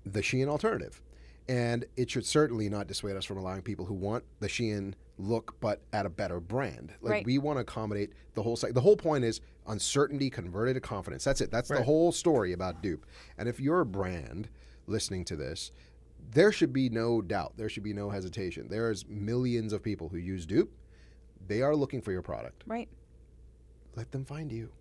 the Shein alternative. And it should certainly not dissuade us from allowing people who want the Shein look, but at a better brand. Like, Right. we want to accommodate the whole site. The whole point is uncertainty converted to confidence. That's it. That's the Right. whole story about Dupe. And if you're a brand listening to this, there should be no doubt. There should be no hesitation. There's millions of people who use Dupe. They are looking for your product. Right. Let them find you.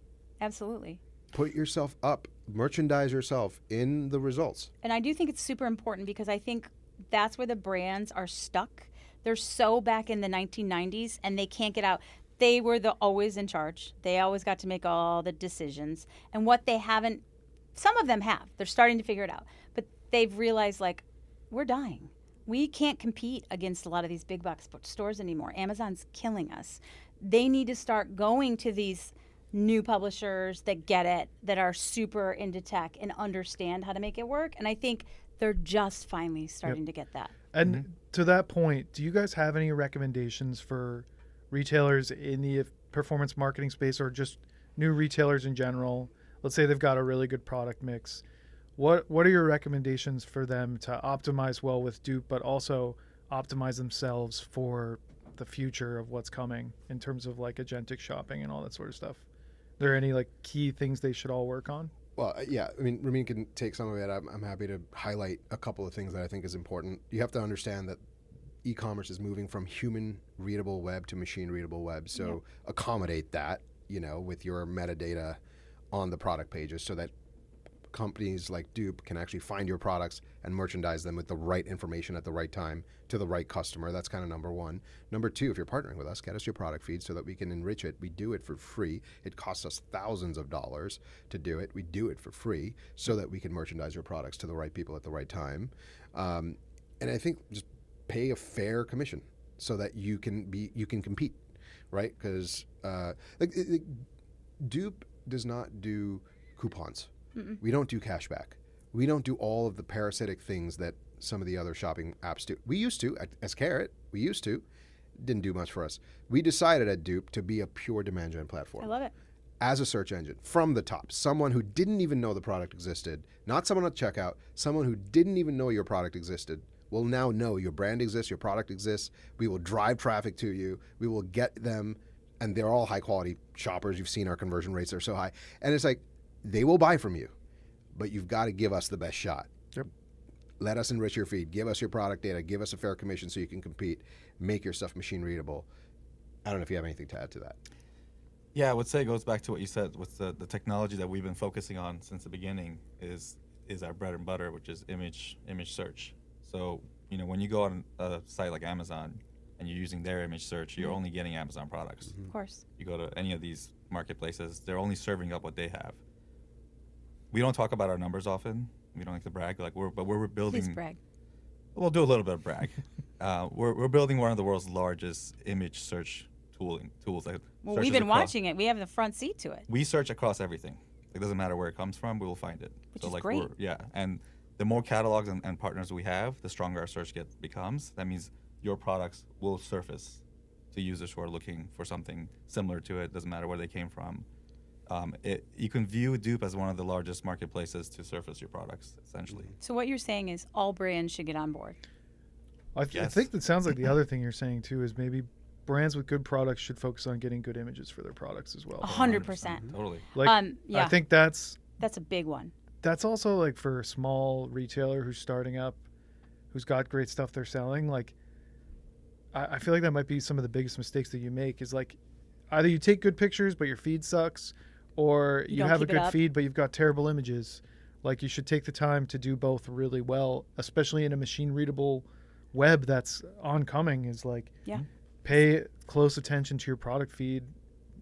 Absolutely. Put yourself up. Merchandise yourself in the results. And I do think it's super important because I think that's where the brands are stuck. They're so back in the 1990s and they can't get out. They were always in charge. They always got to make all the decisions. And what they haven't, some of them have. They're starting to figure it out. But they've realized, like, we're dying. We can't compete against a lot of these big box stores anymore. Amazon's killing us. They need to start going to these new publishers that get it, that are super into tech and understand how to make it work. And I think they're just finally starting to get that. And to that point, do you guys have any recommendations for retailers in the performance marketing space, or just new retailers in general? Let's say they've got a really good product mix. What are your recommendations for them to optimize well with Dupe, but also optimize themselves for the future of what's coming in terms of like agentic shopping and all that sort of stuff? Are there any like key things they should all work on? Well, yeah, I mean, Ramin can take some of it. I'm happy to highlight a couple of things that I think is important. You have to understand that e-commerce is moving from human readable web to machine readable web. So accommodate that, with your metadata on the product pages so that companies like Dupe can actually find your products and merchandise them with the right information at the right time to the right customer. That's kind of number one. Number two, if you're partnering with us, get us your product feed so that we can enrich it. We do it for free. It costs us thousands of dollars to do it. We do it for free so that we can merchandise your products to the right people at the right time. And I think just pay a fair commission so that you can compete, right? Because Dupe does not do coupons. We don't do cashback. We don't do all of the parasitic things that some of the other shopping apps do. We used to, as Carrot, didn't do much for us. We decided at Dupe to be a pure demand gen platform. I love it. As a search engine, from the top. Someone who didn't even know the product existed, not someone at checkout, someone who didn't even know your product existed, will now know your brand exists, your product exists. We will drive traffic to you. We will get them, and they're all high quality shoppers. You've seen our conversion rates are so high. And it's like, they will buy from you, but you've got to give us the best shot. Yep. Let us enrich your feed. Give us your product data. Give us a fair commission so you can compete. Make your stuff machine readable. I don't know if you have anything to add to that. Yeah, I would say it goes back to what you said with the technology that we've been focusing on since the beginning is our bread and butter, which is image search. So, when you go on a site like Amazon and you're using their image search, you're only getting Amazon products. Of course. You go to any of these marketplaces, they're only serving up what they have. We don't talk about our numbers often. We don't like to brag, but we're building. Please brag. We'll do a little bit of brag. We're building one of the world's largest image search tools. That Well, searches we've been across- watching it. We have the front seat to it. We search across everything. It doesn't matter where it comes from, we will find it. Which is great. And the more catalogs and partners we have, the stronger our search becomes. That means your products will surface to users who are looking for something similar to it. Doesn't matter where they came from. You can view Dupe as one of the largest marketplaces to surface your products, essentially. So what you're saying is all brands should get on board. I Yes. think that sounds like the other thing you're saying too is maybe brands with good products should focus on getting good images for their products as well. 100%. Totally. Like, Yeah. I think that's That's a big one. that's also like for a small retailer who's starting up, who's got great stuff they're selling. Like, I feel like that might be some of the biggest mistakes that you make is like either you take good pictures but your feed sucks, or you don't have a keep it good up. feed but you've got terrible images. Like, you should take the time to do both really well, especially in a machine readable web that's oncoming. Is like, Yeah. pay close attention to your product feed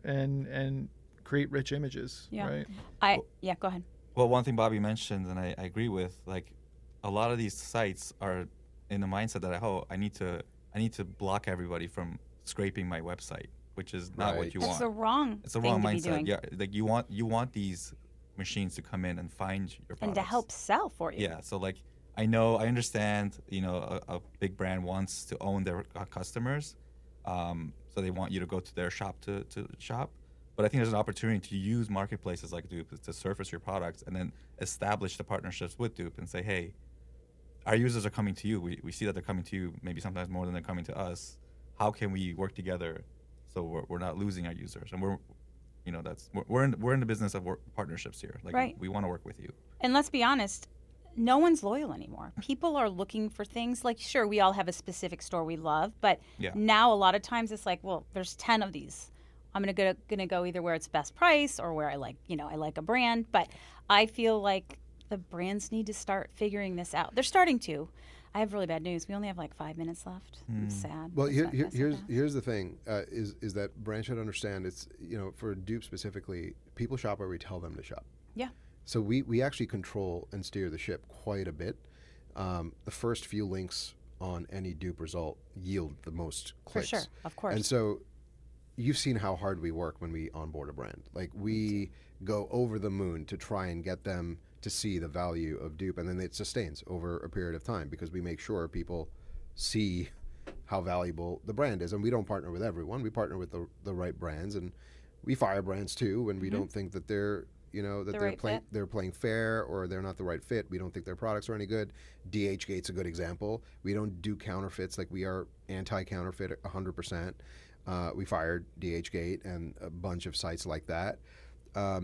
and create rich images. Yeah. Right. Go ahead. Well, one thing Bobby mentioned, and I agree with, like, a lot of these sites are in the mindset that I need to block everybody from scraping my website, which is not what Right. you That's want. the wrong It's a thing wrong to be mindset. doing. Yeah, like you want these machines to come in and find your products And to help sell for you. Yeah, so like I understand, a big brand wants to own their customers, so they want you to go to their shop to shop. But I think there's an opportunity to use marketplaces like Dupe to surface your products and then establish the partnerships with Dupe and say, hey, our users are coming to you. We see that they're coming to you maybe sometimes more than they're coming to us. How can we work together so we're not losing our users? And we're in the business of partnerships here. Like, Right. we want to work with you. And let's be honest, no one's loyal anymore. People are looking for things like, sure, we all have a specific store we love, but Yeah. now a lot of times it's like, well, there's 10 of these. I'm gonna go either where it's best price or where I like a brand. But I feel like the brands need to start figuring this out. They're starting to. I have really bad news. We only have like 5 minutes left. I'm sad. Well, I said that. here's the thing: is that brands should understand it's for Dupe specifically, people shop where we tell them to shop. Yeah. So we actually control and steer the ship quite a bit. The first few links on any Dupe result yield the most clicks. For sure, of course. And so you've seen how hard we work when we onboard a brand. Like, we go over the moon to try and get them to see the value of Dupe, and then it sustains over a period of time because we make sure people see how valuable the brand is. And we don't partner with everyone. We partner with the right brands, and we fire brands too when we don't think that they're they're playing fair or they're not the right fit. We don't think their products are any good. DHgate's a good example. We don't do counterfeits. Like, we are anti-counterfeit 100%. We fired DHgate and a bunch of sites like that. I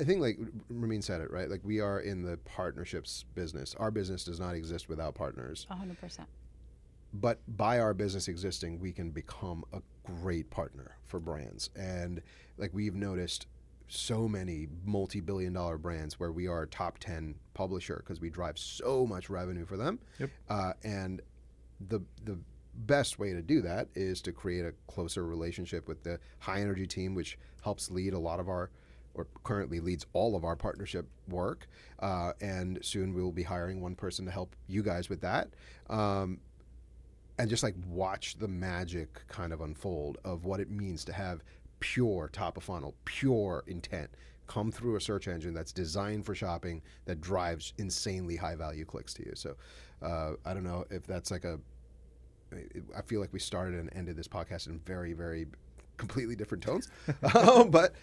think, like Ramin said it, right? Like, we are in the partnerships business. Our business does not exist without partners. 100%. But by our business existing, we can become a great partner for brands. And like, we've noticed so many multi-billion-dollar brands where we are a top 10 publisher because we drive so much revenue for them. Yep. And the best way to do that is to create a closer relationship with the high energy team, which helps lead a lot of our, or currently leads all of our partnership work. And soon we will be hiring one person to help you guys with that. And just like watch the magic kind of unfold of what it means to have pure top of funnel, pure intent come through a search engine that's designed for shopping that drives insanely high value clicks to you. So I don't know if that's like I feel like we started and ended this podcast in very, very completely different tones. but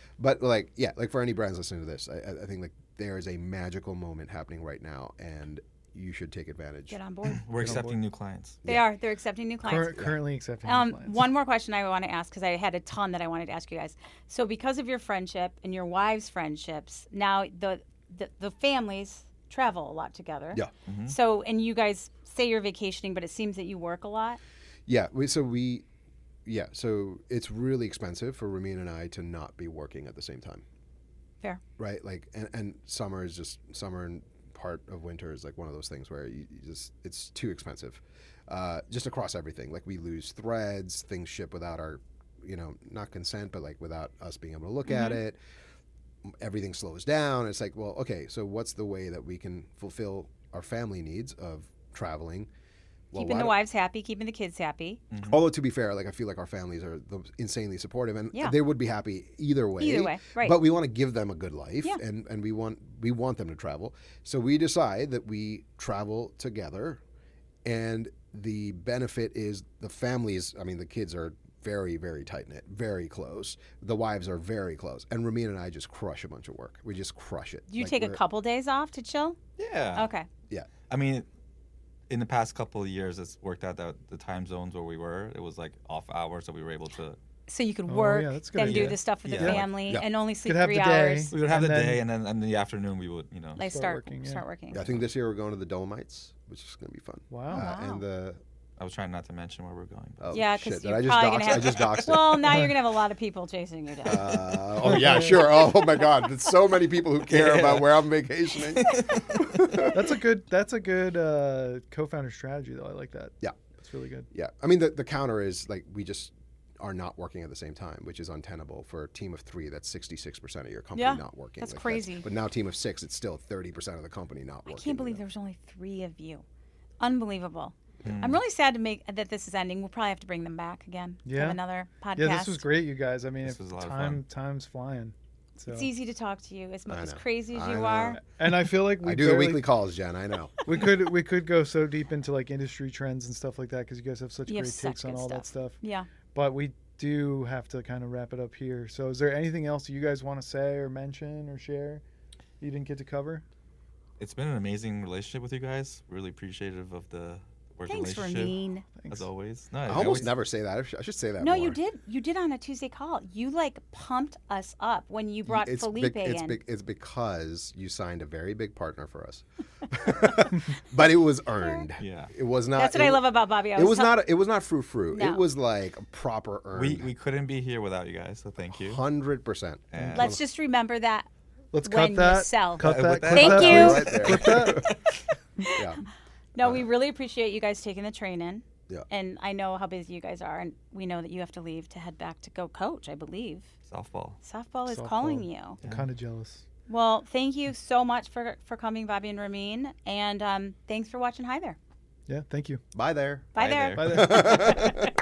like, yeah, like for any brands listening to this, I think like there is a magical moment happening right now, and you should take advantage. Get on board. We're accepting new clients. They're accepting new clients. Currently accepting new clients. One more question I want to ask, because I had a ton that I wanted to ask you guys. So because of your friendship and your wives' friendships, now the families travel a lot together. Yeah. Mm-hmm. So, and you guys say you're vacationing, but it seems that you work a lot. Yeah. So it's really expensive for Ramin and I to not be working at the same time. Fair. Right. Like, and summer is just summer, and part of winter is like one of those things where you just, it's too expensive, just across everything. Like, we lose threads, things ship without our, not consent, but like without us being able to look at it. Everything slows down. It's like, well, okay, so what's the way that we can fulfill our family needs of traveling? Well, Keeping the wives happy, keeping the kids happy. Mm-hmm. Although, to be fair, like, I feel like our families are insanely supportive, and Yeah. they would be happy either way. Either way, right. But we want to give them a good life, Yeah. and we want them to travel. So we decide that we travel together, and the benefit is the families. I mean, the kids are very, very tight knit, very close. The wives are very close, and Ramin and I just crush a bunch of work. We just crush it. Do you Like, take a we're- couple days off to chill? Yeah. Okay. Yeah. I mean, in the past couple of years, it's worked out that the time zones where we were, it was like off hours that we were able to. So you could Oh, work, yeah, that's a good then do idea. the stuff with the Yeah. family, Yeah. and only sleep Could have 3 the day. hours. We would have And the then- day, and then in the afternoon we would, Like Start working, yeah. start working. Yeah, I think this year we're going to the Dolomites, which is going to be fun. Wow. Wow. And the I was trying not to mention where we're going. But oh, Yeah, shit, because did you're I just probably dox? gonna have. I just doxed it. Well, now you're gonna have a lot of people chasing you down. Oh yeah, sure. Oh my God, there's so many people who care about where I'm vacationing. That's a good co-founder strategy though. I like that. Yeah. That's really good. Yeah, I mean the counter is like we just are not working at the same time, which is untenable for a team of 3. That's 66% of your company Yeah, not working. that's crazy. But now team of 6, it's still 30% of the company not I working. can't believe there's only 3 of you. Unbelievable. Hmm. I'm really sad that this is ending. We'll probably have to bring them back again. Yeah. Have another podcast. Yeah, this was great, you guys. I mean, This if was a lot of fun. time's flying. So. It's easy to talk to you, as I as know. crazy as I you know. are. And I feel like we I do the barely- weekly calls, Jen. I know. we could go so deep into like industry trends and stuff like that because you guys have such You have great such takes on good all that stuff. Yeah. But we do have to kind of wrap it up here. So is there anything else you guys want to say or mention or share you didn't get to cover? it's been an amazing relationship with you guys. Really appreciative of the work Thanks, relationship. Ramin. As always. No, I almost never say that. I should say that No, more. you did. You did on a Tuesday call. You like pumped us up when you brought Felipe in. It's because you signed a very big partner for us, but it was earned. Yeah. It was not. That's what I love about Bobby. It was not. It was not frou-frou. No. It was like a proper earned. We couldn't be here without you guys, so thank you. 100%. And Let's just remember that. Let's When cut that. you sell. Cut With that. that- clip Thank that. you. Right there. Clip that. Yeah. No, we really appreciate you guys taking the train in. Yeah. And I know how busy you guys are, and we know that you have to leave to head back to go coach, I believe. softball. Softball is Softball. calling you. I'm kind of jealous. Well, thank you so much for coming, Bobby and Ramin. And thanks for watching Hi There. Yeah, thank you. Bye there. Bye Bye there. there. Bye there.